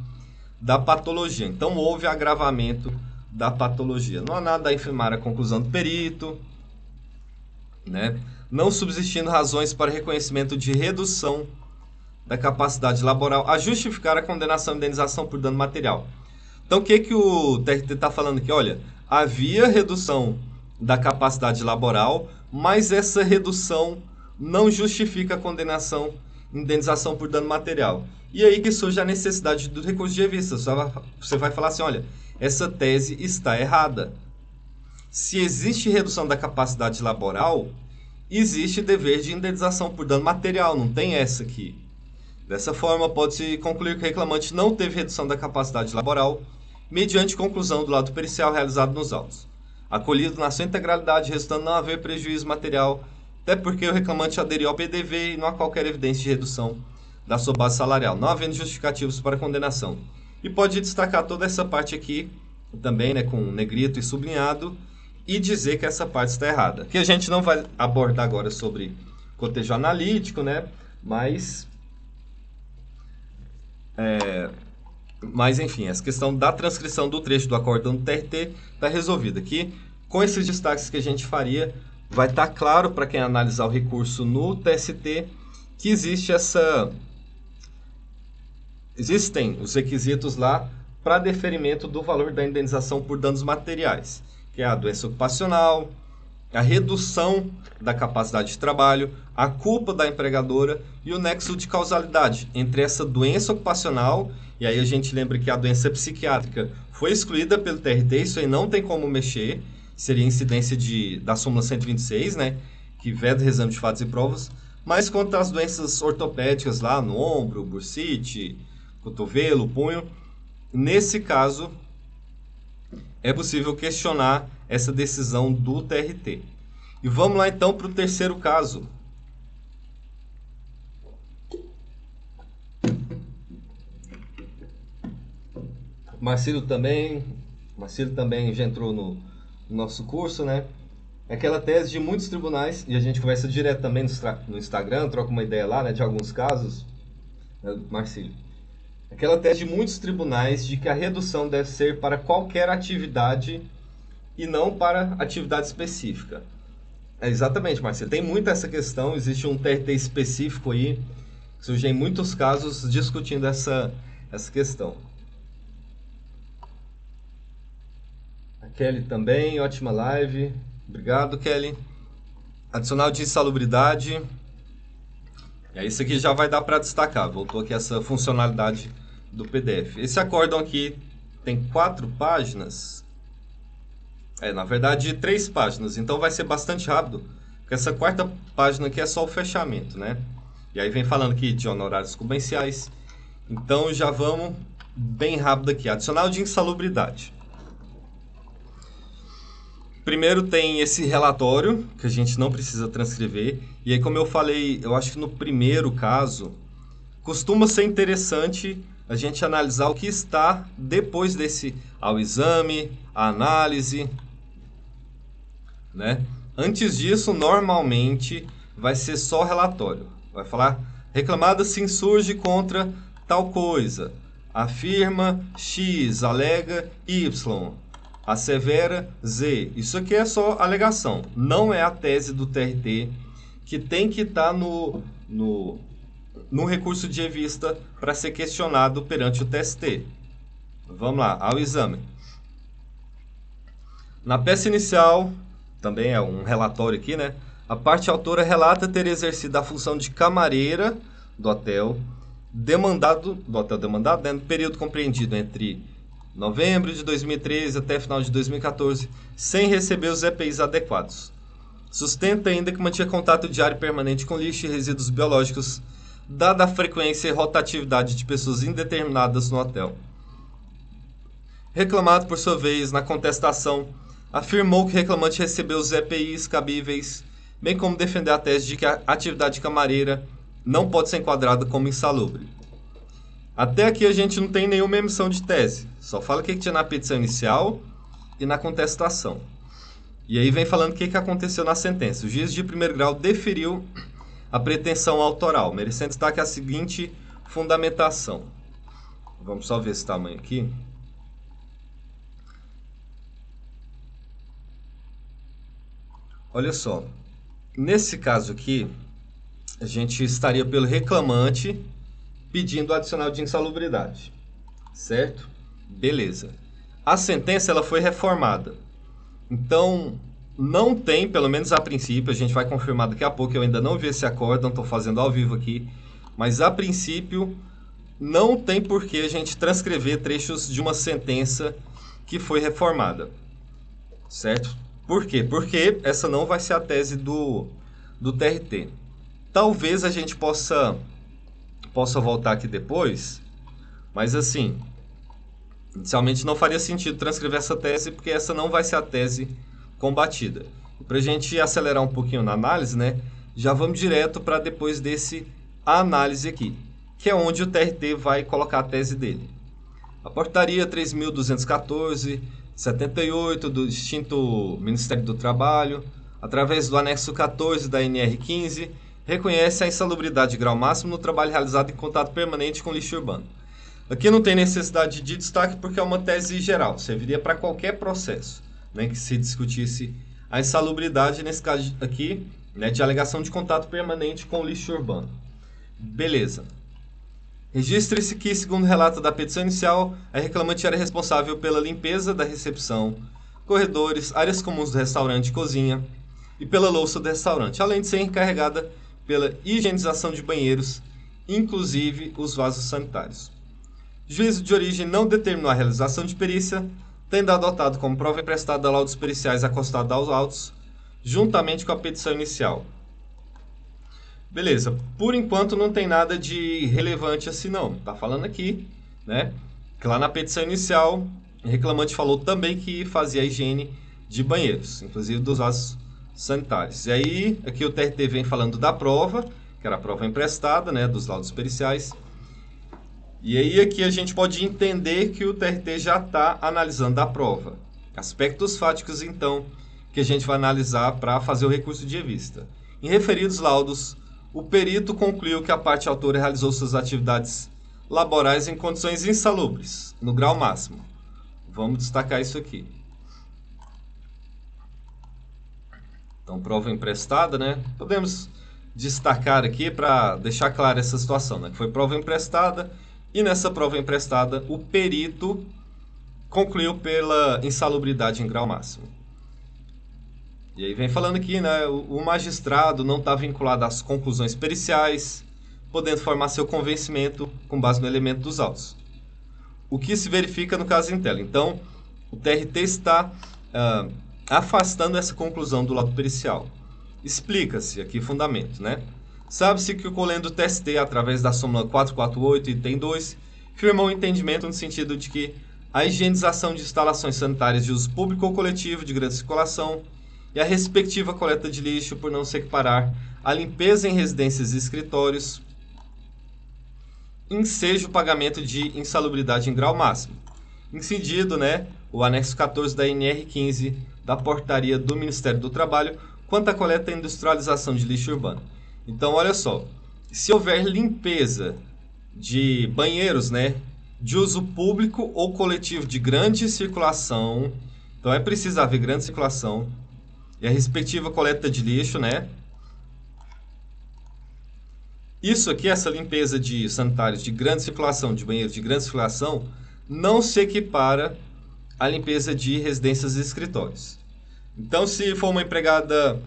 [SPEAKER 1] da patologia. Então, houve agravamento da patologia. Não há nada a infirmar a conclusão do perito, né? Não subsistindo razões para reconhecimento de redução da capacidade laboral a justificar a condenação e indenização por dano material. Então, o que o TRT está falando aqui? Olha, havia redução da capacidade laboral, mas essa redução não justifica a condenação e indenização por dano material. E aí que surge a necessidade do recurso de revista. Você vai falar assim, olha, essa tese está errada. Se existe redução da capacidade laboral, existe dever de indenização por dano material, não tem essa aqui. Dessa forma, pode-se concluir que o reclamante não teve redução da capacidade laboral, mediante conclusão do laudo pericial realizado nos autos, acolhido na sua integralidade, restando não haver prejuízo material, até porque o reclamante aderiu ao PDV e não há qualquer evidência de redução da sua base salarial, não havendo justificativos para condenação. E pode destacar toda essa parte aqui, também, né, com negrito e sublinhado, e dizer que essa parte está errada. Que a gente não vai abordar agora sobre cotejo analítico, né, mas enfim, essa questão da transcrição do trecho do acórdão do TRT está resolvida aqui. Com esses destaques que a gente faria, vai estar claro para quem analisar o recurso no TST que existem os requisitos lá para deferimento do valor da indenização por danos materiais, que é a doença ocupacional, a redução da capacidade de trabalho, a culpa da empregadora e o nexo de causalidade entre essa doença ocupacional, e aí a gente lembra que a doença psiquiátrica foi excluída pelo TRT, isso aí não tem como mexer, seria incidência da súmula 126, né, que veda o exame de fatos e provas, mas quanto às doenças ortopédicas lá no ombro, bursite, cotovelo, punho, nesse caso é possível questionar essa decisão do TRT. E vamos lá então para o terceiro caso. Marcílio também já entrou no nosso curso, né? É aquela tese de muitos tribunais, e a gente conversa direto também no Instagram, troca uma ideia lá, né, de alguns casos, né, Marcílio. Aquela tese de muitos tribunais de que a redução deve ser para qualquer atividade e não para atividade específica. É exatamente, Marcelo. Tem muito essa questão, existe um TRT específico aí, surge em muitos casos discutindo essa questão. A Kelly também, ótima live. Obrigado, Kelly. Adicional de insalubridade. Isso aqui já vai dar para destacar. Voltou aqui essa funcionalidade do PDF. Esse acórdão aqui tem 4 páginas. Na verdade, 3 páginas. Então vai ser bastante rápido. Porque essa 4ª página aqui é só o fechamento, né? E aí vem falando aqui de honorários cubenciais. Então já vamos bem rápido aqui. Adicional de insalubridade. Primeiro tem esse relatório, que a gente não precisa transcrever. E aí, como eu falei, eu acho que no primeiro caso, costuma ser interessante a gente analisar o que está depois desse ao exame, a análise, né? Antes disso, normalmente, vai ser só relatório. Vai falar, reclamada se insurge contra tal coisa. Afirma X, alega Y. Assevera Z. Isso aqui é só alegação. Não é a tese do TRT que tem que estar no recurso de revista para ser questionado perante o TST. Vamos lá, ao exame. Na peça inicial, também é um relatório aqui, né? A parte autora relata ter exercido a função de camareira do hotel demandado, né, no período compreendido entre novembro de 2013 até final de 2014, sem receber os EPIs adequados. Sustenta ainda que mantinha contato diário permanente com lixo e resíduos biológicos, dada a frequência e rotatividade de pessoas indeterminadas no hotel. Reclamado, por sua vez, na contestação, afirmou que o reclamante recebeu os EPIs cabíveis, bem como defender a tese de que a atividade camareira não pode ser enquadrada como insalubre. Até aqui a gente não tem nenhuma emissão de tese. Só fala o que tinha na petição inicial e na contestação. E aí vem falando o que aconteceu na sentença. O juiz de primeiro grau deferiu a pretensão autoral, merecendo destaque a seguinte fundamentação. Vamos só ver esse tamanho aqui. Olha só. Nesse caso aqui, a gente estaria pelo reclamante pedindo adicional de insalubridade, certo? Beleza. A sentença ela foi reformada. Então, não tem, pelo menos a princípio, a gente vai confirmar daqui a pouco, eu ainda não vi esse acórdão, estou fazendo ao vivo aqui, mas a princípio não tem por que a gente transcrever trechos de uma sentença que foi reformada, certo? Por quê? Porque essa não vai ser a tese do TRT. Talvez a gente possa voltar aqui depois, mas assim, inicialmente não faria sentido transcrever essa tese, porque essa não vai ser a tese combatida. Para a gente acelerar um pouquinho na análise, né, já vamos direto para depois desse análise aqui, que é onde o TRT vai colocar a tese dele. A portaria 3.214, 78 do extinto Ministério do Trabalho, através do anexo 14 da NR15, reconhece a insalubridade de grau máximo no trabalho realizado em contato permanente com lixo urbano. Aqui não tem necessidade de destaque porque é uma tese geral, serviria para qualquer processo, né, que se discutisse a insalubridade, nesse caso aqui, né, de alegação de contato permanente com lixo urbano. Beleza. Registre-se que, segundo o relato da petição inicial, a reclamante era responsável pela limpeza da recepção, corredores, áreas comuns do restaurante e cozinha e pela louça do restaurante, além de ser encarregada pela higienização de banheiros, inclusive os vasos sanitários. O juízo de origem não determinou a realização de perícia, tendo adotado como prova emprestada laudos periciais acostados aos autos, juntamente com a petição inicial. Beleza, por enquanto não tem nada de relevante assim não. Tá falando aqui, né, que lá na petição inicial, o reclamante falou também que fazia a higiene de banheiros, inclusive dos vasos sanitários. E aí, aqui o TRT vem falando da prova, que era a prova emprestada, né, dos laudos periciais. E aí aqui a gente pode entender que o TRT já está analisando a prova. Aspectos fáticos, então, que a gente vai analisar para fazer o recurso de revista. Em referidos laudos, o perito concluiu que a parte autora realizou suas atividades laborais em condições insalubres, no grau máximo. Vamos destacar isso aqui. Então, prova emprestada, né? Podemos destacar aqui para deixar clara essa situação, né? Que foi prova emprestada e nessa prova emprestada o perito concluiu pela insalubridade em grau máximo. E aí vem falando aqui, né? O magistrado não está vinculado às conclusões periciais, podendo formar seu convencimento com base no elemento dos autos. O que se verifica no caso Intela. Então, o TRT está afastando essa conclusão do laudo pericial. Explica-se aqui fundamento, né? Sabe-se que o colendo do TST, através da súmula 448 e item 2, firmou o entendimento no sentido de que a higienização de instalações sanitárias de uso público ou coletivo de grande circulação e a respectiva coleta de lixo, por não se equiparar à limpeza em residências e escritórios, enseja o pagamento de insalubridade em grau máximo. Incidido, né, o anexo 14 da NR15 da portaria do Ministério do Trabalho quanto à coleta e industrialização de lixo urbano. Então, olha só, se houver limpeza de banheiros, né, de uso público ou coletivo de grande circulação, então é preciso haver grande circulação e a respectiva coleta de lixo, né? Isso aqui, essa limpeza de sanitários de grande circulação, de banheiros de grande circulação, não se equipara à limpeza de residências e escritórios. Então, se for uma empregada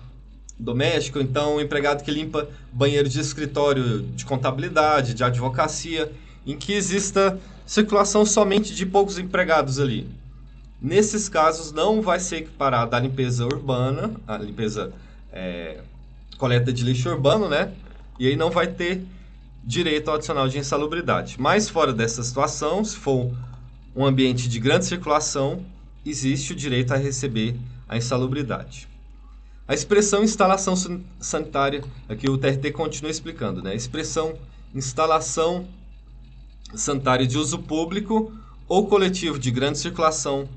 [SPEAKER 1] doméstica, então um empregado que limpa banheiro de escritório de contabilidade, de advocacia, em que exista circulação somente de poucos empregados ali. Nesses casos, não vai ser equiparada à limpeza urbana, a limpeza coleta de lixo urbano, né? E aí não vai ter direito ao adicional de insalubridade. Mas fora dessa situação, se for um ambiente de grande circulação, existe o direito a receber a insalubridade. A expressão instalação sanitária, aqui o TRT continua explicando, né? A expressão instalação sanitária de uso público ou coletivo de grande circulação,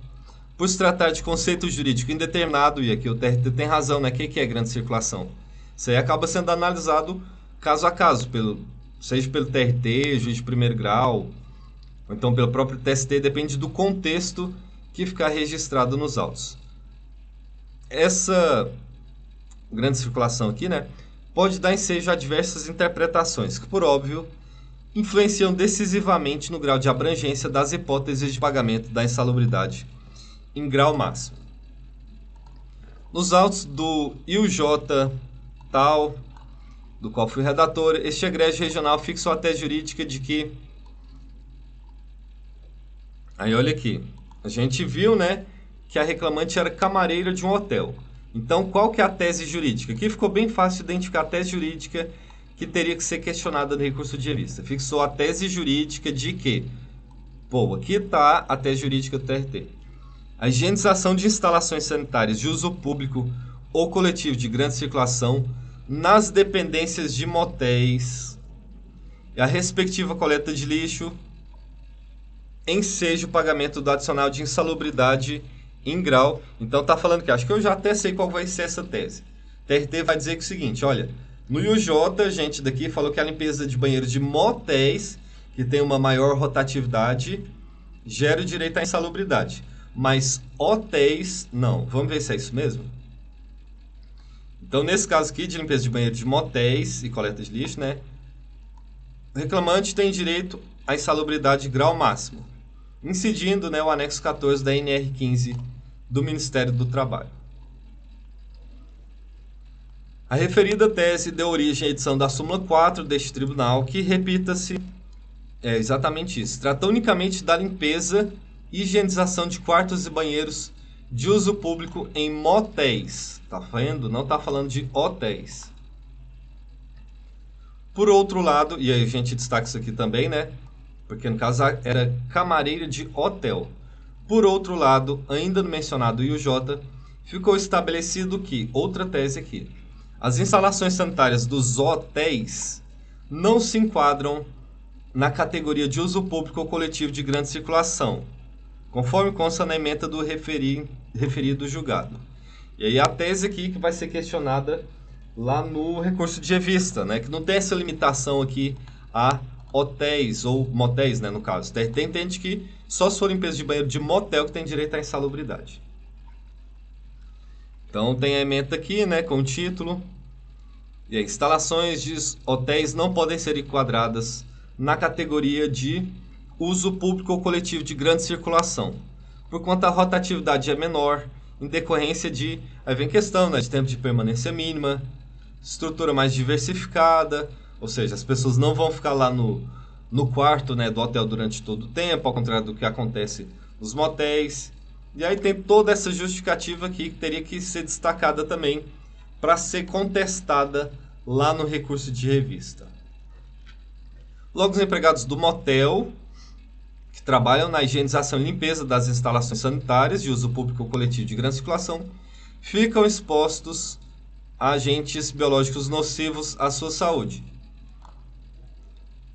[SPEAKER 1] por se tratar de conceito jurídico indeterminado, e aqui o TRT tem razão, né? O que é grande circulação? Isso aí acaba sendo analisado caso a caso, seja pelo TRT, juiz de primeiro grau, ou então pelo próprio TST, depende do contexto que ficar registrado nos autos. Essa grande circulação aqui, né, pode dar ensejo a diversas interpretações, que, por óbvio, influenciam decisivamente no grau de abrangência das hipóteses de pagamento da insalubridade em grau máximo. Nos autos do IUJ tal, do qual fui redator, este egrégio regional fixou a tese jurídica de que... Aí olha aqui, a gente viu, né, que a reclamante era camareira de um hotel. Então, qual que é a tese jurídica? Aqui ficou bem fácil identificar a tese jurídica que teria que ser questionada no recurso de revista. Fixou a tese jurídica de que... Pô, aqui está a tese jurídica do TRT. A higienização de instalações sanitárias de uso público ou coletivo de grande circulação nas dependências de motéis e a respectiva coleta de lixo enseja o pagamento do adicional de insalubridade em grau. Então tá falando que acho que eu já até sei qual vai ser essa tese. TRT vai dizer que é o seguinte, olha, no IUJ, a gente daqui falou que a limpeza de banheiros de motéis, que tem uma maior rotatividade, gera o direito à insalubridade. Mas hotéis, não. Vamos ver se é isso mesmo? Então, nesse caso aqui, de limpeza de banheiro de motéis e coleta de lixo, né? O reclamante tem direito à insalubridade de grau máximo, incidindo, né, o anexo 14 da NR15 do Ministério do Trabalho. A referida tese deu origem à edição da súmula 4 deste tribunal, que, repita-se, é exatamente isso. Trata unicamente da limpeza e higienização de quartos e banheiros de uso público em motéis. Tá vendo? Não está falando de hotéis. Por outro lado, e aí a gente destaca isso aqui também, né? Porque no caso era camareira de hotel. Por outro lado, ainda no mencionado IUJ, ficou estabelecido que, outra tese aqui, as instalações sanitárias dos hotéis não se enquadram na categoria de uso público ou coletivo de grande circulação, conforme consta na ementa do referido julgado. E aí a tese aqui que vai ser questionada lá no recurso de revista, né? Que não tem essa limitação aqui a hotéis ou motéis, né? No caso, o TRT entende que só se for limpeza de banheiro de motel que tem direito à insalubridade. Então tem a ementa aqui, né? Com o título. E aí, instalações de hotéis não podem ser enquadradas na categoria de uso público ou coletivo de grande circulação, por quanto a rotatividade é menor, em decorrência de, aí vem questão, né, de tempo de permanência mínima, estrutura mais diversificada, ou seja, as pessoas não vão ficar lá no quarto, né, do hotel durante todo o tempo, ao contrário do que acontece nos motéis. E aí tem toda essa justificativa aqui que teria que ser destacada também para ser contestada lá no recurso de revista. Logo, os empregados do motel, que trabalham na higienização e limpeza das instalações sanitárias de uso público ou coletivo de grande circulação, ficam expostos a agentes biológicos nocivos à sua saúde.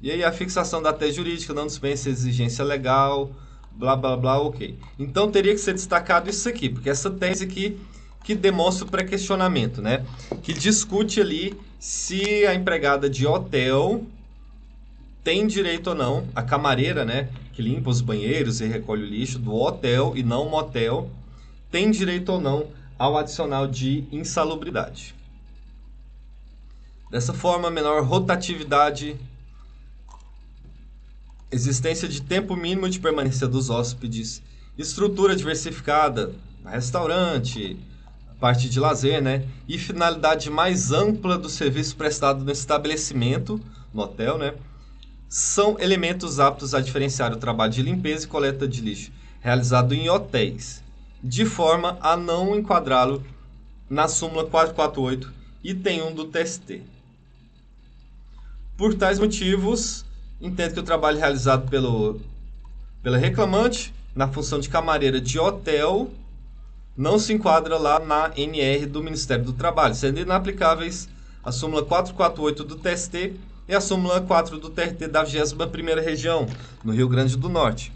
[SPEAKER 1] E aí a fixação da tese jurídica não dispensa exigência legal, blá blá blá, ok. Então teria que ser destacado isso aqui, porque essa tese aqui que demonstra o pré-questionamento, né? Que discute ali se a empregada de hotel tem direito ou não, a camareira, né, que limpa os banheiros e recolhe o lixo do hotel e não motel, tem direito ou não ao adicional de insalubridade. Dessa forma, menor rotatividade, existência de tempo mínimo de permanência dos hóspedes, estrutura diversificada, restaurante, parte de lazer, né, e finalidade mais ampla do serviço prestado no estabelecimento, no hotel, né, são elementos aptos a diferenciar o trabalho de limpeza e coleta de lixo realizado em hotéis, de forma a não enquadrá-lo na súmula 448, item 1 do TST. Por tais motivos, entendo que o trabalho realizado pela reclamante na função de camareira de hotel não se enquadra lá na NR do Ministério do Trabalho, sendo inaplicáveis a súmula 448 do TST e a súmula 4 do TRT da 21ª Região, no Rio Grande do Norte.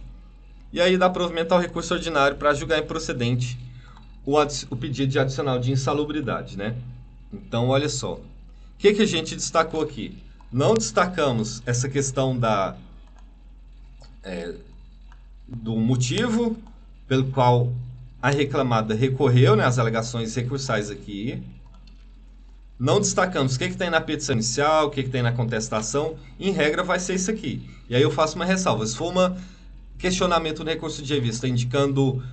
[SPEAKER 1] E aí dá provimento ao recurso ordinário para julgar improcedente o pedido de adicional de insalubridade, né? Então, olha só. O que a gente destacou aqui? Não destacamos essa questão do motivo pelo qual a reclamada recorreu, né, as alegações recursais aqui. Não destacamos o que tem na petição inicial, o que tem na contestação. Em regra, vai ser isso aqui. E aí eu faço uma ressalva. Se for um questionamento no recurso de revista indicando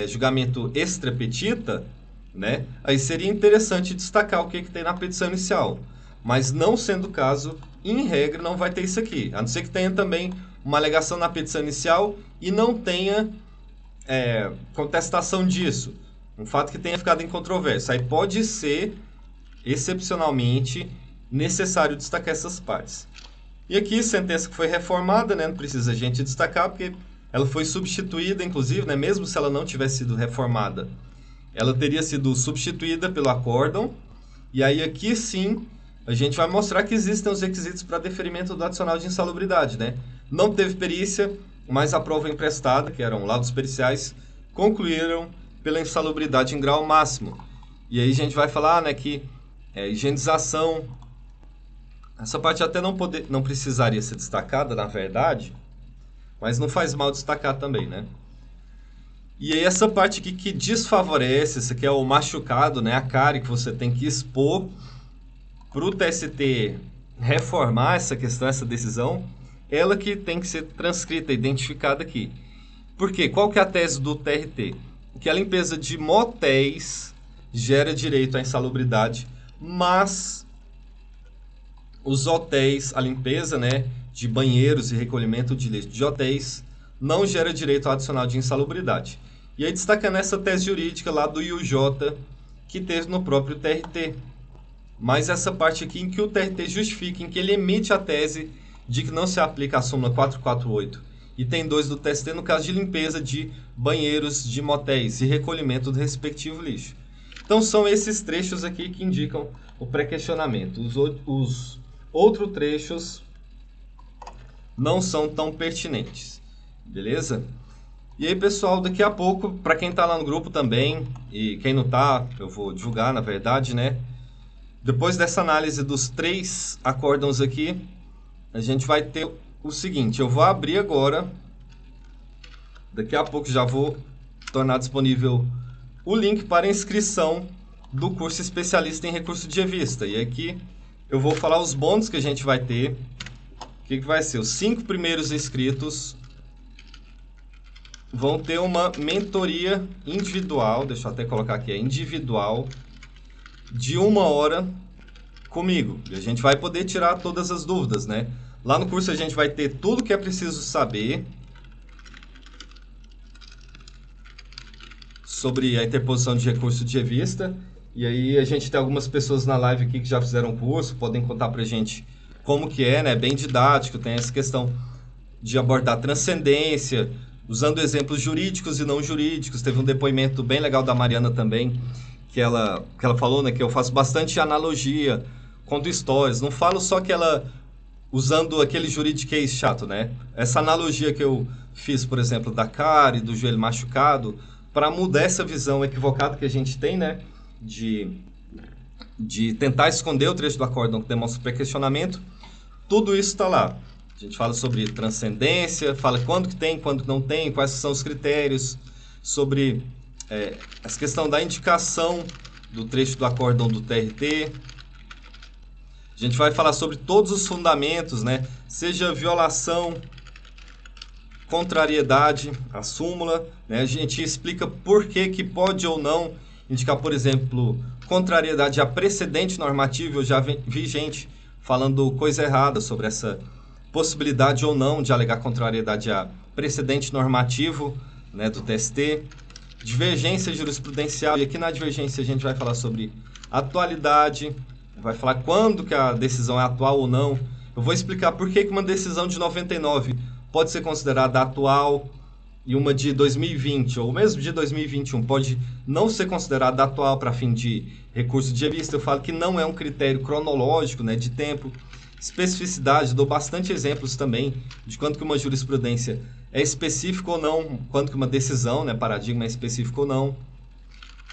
[SPEAKER 1] julgamento extra petita, né, aí seria interessante destacar o que tem na petição inicial. Mas não sendo o caso, em regra, não vai ter isso aqui. A não ser que tenha também uma alegação na petição inicial e não tenha contestação disso. Um fato que tenha ficado em controvérsia. Aí pode ser excepcionalmente necessário destacar essas partes. E aqui, sentença que foi reformada, né, não precisa a gente destacar, porque ela foi substituída, inclusive, né, mesmo se ela não tivesse sido reformada, ela teria sido substituída pelo acórdão, e aí aqui sim, a gente vai mostrar que existem os requisitos para deferimento do adicional de insalubridade, né? Não teve perícia, mas a prova emprestada, que eram laudos periciais, concluíram pela insalubridade em grau máximo. E aí a gente vai falar, né, que higienização, essa parte até não precisaria ser destacada, na verdade, mas não faz mal destacar também, né? E aí essa parte aqui que desfavorece, isso aqui é o machucado, né, a cárie que você tem que expor para o TST reformar essa questão, essa decisão, ela que tem que ser transcrita, identificada aqui. Por quê? Qual que é a tese do TRT? Que a limpeza de motéis gera direito à insalubridade, mas os hotéis, a limpeza, né, de banheiros e recolhimento de lixo de hotéis não gera direito ao adicional de insalubridade. E aí destacando essa tese jurídica lá do IUJ que teve no próprio TRT. Mas essa parte aqui em que o TRT justifica, em que ele emite a tese de que não se aplica a súmula 448. Item 2 do TST no caso de limpeza de banheiros de motéis e recolhimento do respectivo lixo. Então são esses trechos aqui que indicam o pré-questionamento. Os outros trechos não são tão pertinentes, beleza? E aí, pessoal, daqui a pouco, para quem está lá no grupo também, e quem não está, eu vou divulgar, na verdade, né? Depois dessa análise dos 3 acórdãos aqui, a gente vai ter o seguinte, eu vou abrir agora, daqui a pouco já vou tornar disponível o link para inscrição do curso especialista em recurso de revista. E aqui eu vou falar os bônus que a gente vai ter, o que vai ser? Os 5 primeiros inscritos vão ter uma mentoria individual, deixa eu até colocar aqui, individual, de 1 hora comigo. E a gente vai poder tirar todas as dúvidas, né? Lá no curso a gente vai ter tudo que é preciso saber sobre a interposição de recurso de revista. E aí a gente tem algumas pessoas na live aqui que já fizeram curso, podem contar pra gente como que é, né? Bem didático, tem essa questão de abordar transcendência, usando exemplos jurídicos e não jurídicos. Teve um depoimento bem legal da Mariana também, que ela falou, né, que eu faço bastante analogia, conto histórias. Não falo só que ela, usando aquele juridiquês chato, né? Essa analogia que eu fiz, por exemplo, da cárie, do joelho machucado, para mudar essa visão equivocada que a gente tem, né? De tentar esconder o trecho do acórdão que demonstra pré-questionamento. Tudo isso está lá. A gente fala sobre transcendência, fala quando que tem, quando que não tem, quais são os critérios, sobre essa questão da indicação do trecho do acórdão do TRT. A gente vai falar sobre todos os fundamentos, né? Seja violação, contrariedade, a súmula, né? A gente explica por que pode ou não indicar, por exemplo, contrariedade a precedente normativo. Eu já vi gente falando coisa errada sobre essa possibilidade ou não de alegar contrariedade a precedente normativo, né, do TST, divergência jurisprudencial, e aqui na divergência a gente vai falar sobre atualidade, vai falar quando que a decisão é atual ou não. Eu vou explicar por que uma decisão de 99 pode ser considerada atual e uma de 2020, ou mesmo de 2021, pode não ser considerada atual para fim de recurso de revista. Eu falo que não é um critério cronológico, né, de tempo. Especificidade, dou bastante exemplos também de quando que uma jurisprudência é específica ou não, quando que uma decisão, né, paradigma é específico ou não.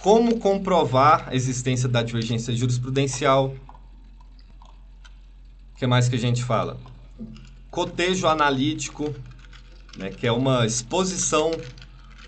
[SPEAKER 1] Como comprovar a existência da divergência jurisprudencial. O que mais que a gente fala? Cotejo analítico, né, que é uma exposição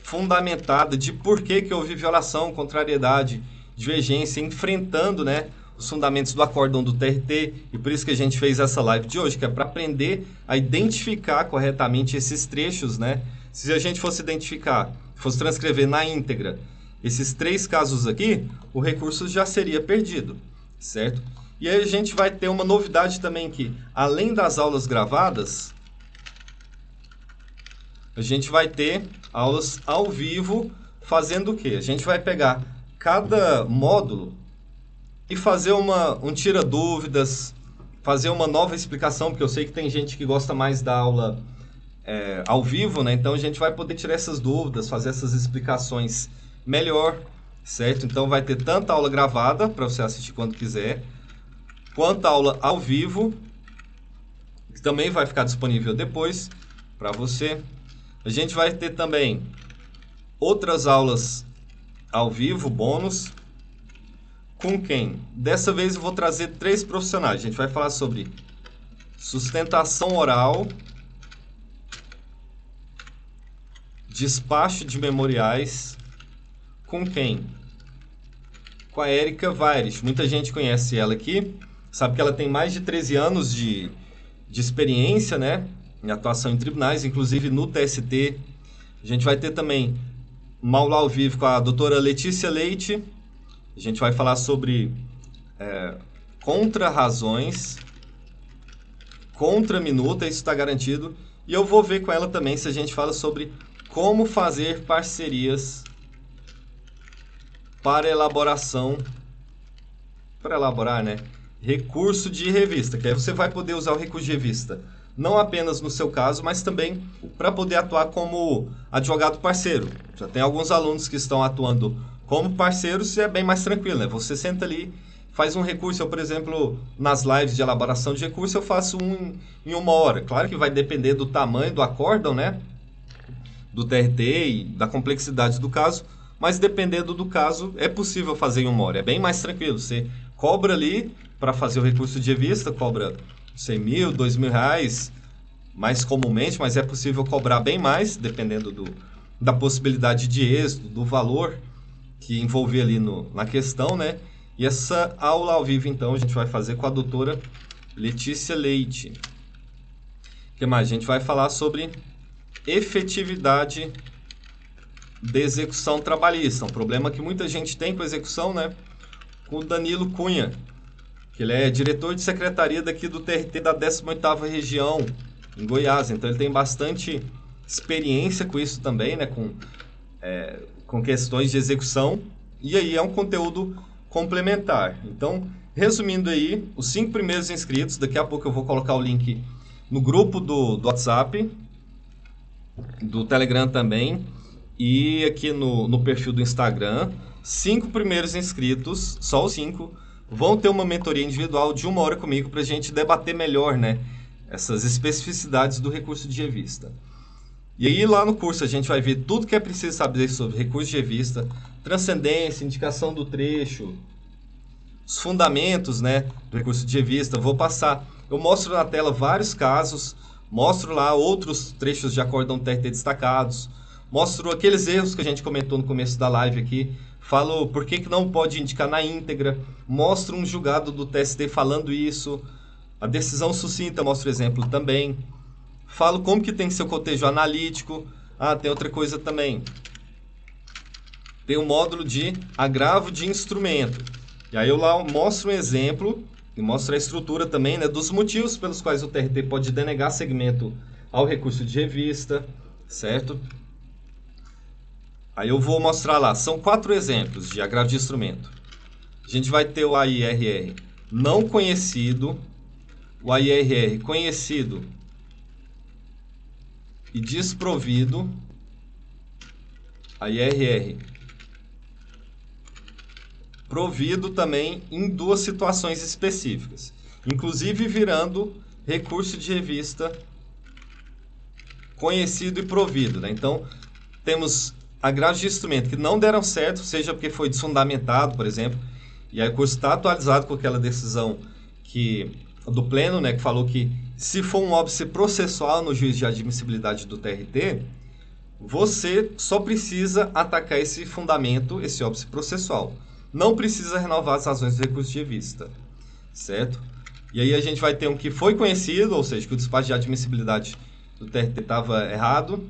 [SPEAKER 1] fundamentada de por que houve violação, contrariedade, divergência, enfrentando, né, os fundamentos do acórdão do TRT, e por isso que a gente fez essa live de hoje, que é para aprender a identificar corretamente esses trechos, né? Se a gente fosse identificar, fosse transcrever na íntegra esses 3 casos aqui, o recurso já seria perdido, certo? E aí a gente vai ter uma novidade também que, além das aulas gravadas, a gente vai ter aulas ao vivo fazendo o quê? A gente vai pegar cada módulo e fazer um tira-dúvidas, fazer uma nova explicação, porque eu sei que tem gente que gosta mais da aula ao vivo, né? Então a gente vai poder tirar essas dúvidas, fazer essas explicações melhor, certo? Então vai ter tanta aula gravada, para você assistir quando quiser, quanto aula ao vivo, que também vai ficar disponível depois para você. A gente vai ter também outras aulas ao vivo, bônus. Com quem? Dessa vez eu vou trazer 3 profissionais. A gente vai falar sobre sustentação oral, despacho de memoriais. Com quem? Com a Érica Weirich. Muita gente conhece ela aqui, sabe que ela tem mais de 13 anos de experiência, né, em atuação em tribunais, inclusive no TST. A gente vai ter também uma aula ao vivo com a doutora Letícia Leite. A gente vai falar sobre contra-razões, contra-minuta, isso está garantido. E eu vou ver com ela também se a gente fala sobre como fazer parcerias para elaboração, para elaborar, né, recurso de revista, que aí você vai poder usar o recurso de revista, não apenas no seu caso, mas também para poder atuar como advogado parceiro. Já tem alguns alunos que estão atuando como parceiros e é bem mais tranquilo, né? Você senta ali, faz um recurso. Eu, por exemplo, nas lives de elaboração de recurso, eu faço um em 1 hora. Claro que vai depender do tamanho do acórdão, né? Do TRT e da complexidade do caso, mas dependendo do caso, é possível fazer em 1 hora. É bem mais tranquilo. Você cobra ali para fazer o recurso de revista, cobra 100 mil, 2 mil reais, mais comumente, mas é possível cobrar bem mais, dependendo da possibilidade de êxito, do valor que envolver ali na questão, né? E essa aula ao vivo, então, a gente vai fazer com a doutora Letícia Leite. O que mais? A gente vai falar sobre efetividade de execução trabalhista. Um problema que muita gente tem com a execução, né? Com o Danilo Cunha, que ele é diretor de secretaria daqui do TRT da 18ª região, em Goiás. Então, ele tem bastante experiência com isso também, né? Com questões de execução. E aí é um conteúdo complementar. Então, resumindo aí, os 5 primeiros inscritos, daqui a pouco eu vou colocar o link no grupo do WhatsApp, do Telegram também, e aqui no perfil do Instagram. 5 primeiros inscritos, só os 5, vão ter uma mentoria individual de 1 hora comigo para a gente debater melhor, né, essas especificidades do recurso de revista. E aí lá no curso a gente vai ver tudo que é preciso saber sobre recurso de revista, transcendência, indicação do trecho, os fundamentos, né, do recurso de revista. Eu mostro na tela vários casos, mostro lá outros trechos de acórdão TRT destacados, mostro aqueles erros que a gente comentou no começo da live aqui, falo por que não pode indicar na íntegra, mostro um julgado do TST falando isso, a decisão sucinta mostro exemplo também, falo como que tem que ser o cotejo analítico. Tem outra coisa também, tem o módulo de agravo de instrumento, e aí eu lá mostro um exemplo e mostro a estrutura também, né, dos motivos pelos quais o TRT pode denegar segmento ao recurso de revista, certo? Aí eu vou mostrar lá, são 4 exemplos de agravo de instrumento. A gente vai ter o AIRR não conhecido, o AIRR conhecido e desprovido, AIRR provido também em 2 situações específicas, inclusive virando recurso de revista conhecido e provido, né? Então, temos agravos de instrumento que não deram certo, seja porque foi desfundamentado, por exemplo, e aí o curso está atualizado com aquela decisão do Pleno, né, que falou que se for um óbice processual no juízo de admissibilidade do TRT, você só precisa atacar esse fundamento, esse óbice processual. Não precisa renovar as razões do recurso de revista, certo? E aí a gente vai ter um que foi conhecido, ou seja, que o despacho de admissibilidade do TRT estava errado,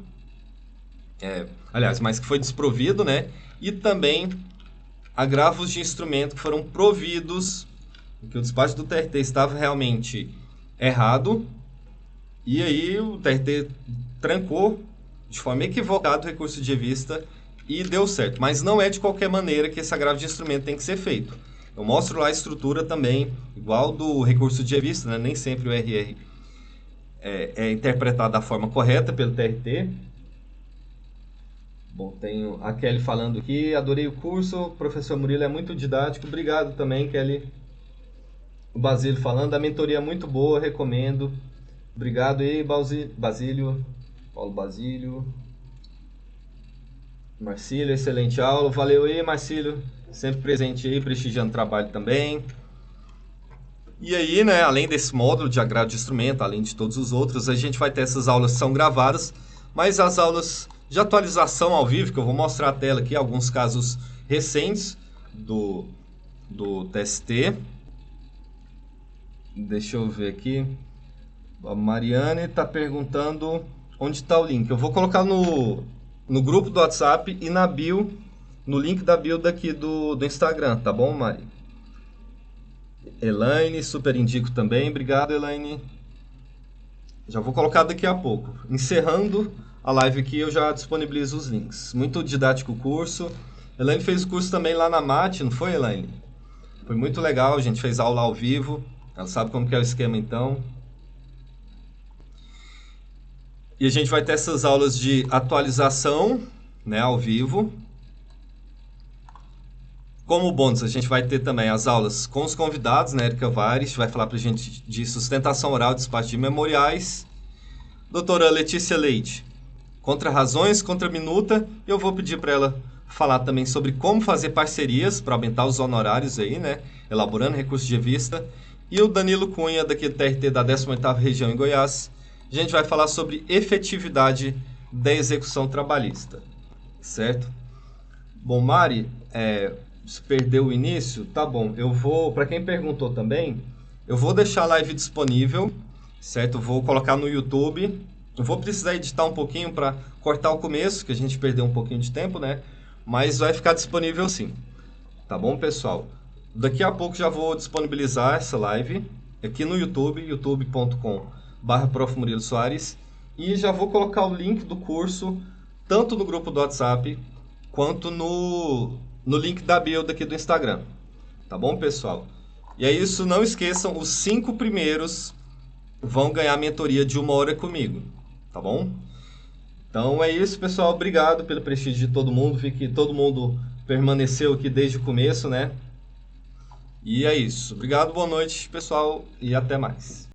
[SPEAKER 1] mas que foi desprovido, né? E também agravos de instrumento que foram providos, que o despacho do TRT estava realmente errado, e aí o TRT trancou de forma equivocada o recurso de revista e deu certo. Mas não é de qualquer maneira que esse agravo de instrumento tem que ser feito. Eu mostro lá a estrutura também, igual do recurso de revista, né? Nem sempre o RR é interpretado da forma correta pelo TRT. Bom, tenho a Kelly falando aqui, adorei o curso, o professor Murilo é muito didático, obrigado também, Kelly. O Basílio falando, a mentoria é muito boa, recomendo. Obrigado aí, Basílio, Paulo Basílio. Marcílio, excelente aula, valeu aí, Marcílio, sempre presente aí, prestigiando o trabalho também. E aí, né, além desse módulo de agravo de instrumento, além de todos os outros, a gente vai ter essas aulas que são gravadas, mas as aulas de atualização ao vivo, que eu vou mostrar a tela aqui, alguns casos recentes do TST. Deixa eu ver aqui. A Mariane está perguntando onde está o link. Eu vou colocar no grupo do WhatsApp e na bio, no link da bio daqui do Instagram, tá bom, Mari? Elaine, super indico também. Obrigado, Elaine. Já vou colocar daqui a pouco. Encerrando a live aqui, eu já disponibilizo os links. Muito didático o curso. Elaine fez o curso também lá na MAT, não foi, Elaine? Foi muito legal, a gente fez aula ao vivo. Ela sabe como que é o esquema, então. E a gente vai ter essas aulas de atualização, né, ao vivo. Como bônus, a gente vai ter também as aulas com os convidados, né? Érica Vares vai falar para a gente de sustentação oral, despacho de memoriais. Doutora Letícia Leite, contra-razões, contra-minuta. Eu vou pedir para ela falar também sobre como fazer parcerias para aumentar os honorários aí, né? Elaborando recursos de revista. E o Danilo Cunha, daqui do TRT da 18ª Região em Goiás. A gente vai falar sobre efetividade da execução trabalhista, certo? Bom, Mari, se perdeu o início, tá bom. Eu vou, para quem perguntou também, eu vou deixar a live disponível, certo? Eu vou colocar no YouTube. Eu vou precisar editar um pouquinho para cortar o começo, que a gente perdeu um pouquinho de tempo, né? Mas vai ficar disponível sim. Tá bom, pessoal? Daqui a pouco já vou disponibilizar essa live aqui no YouTube, youtube.com/Prof. Murilo Soares, e já vou colocar o link do curso tanto no grupo do WhatsApp quanto no link da bio daqui do Instagram. Tá bom, pessoal? E é isso, não esqueçam, os 5 primeiros vão ganhar mentoria de 1 hora comigo, tá bom? Então é isso, pessoal. Obrigado pelo prestígio de todo mundo. Vi que todo mundo permaneceu aqui desde o começo, né? E é isso. Obrigado, boa noite, pessoal, e até mais.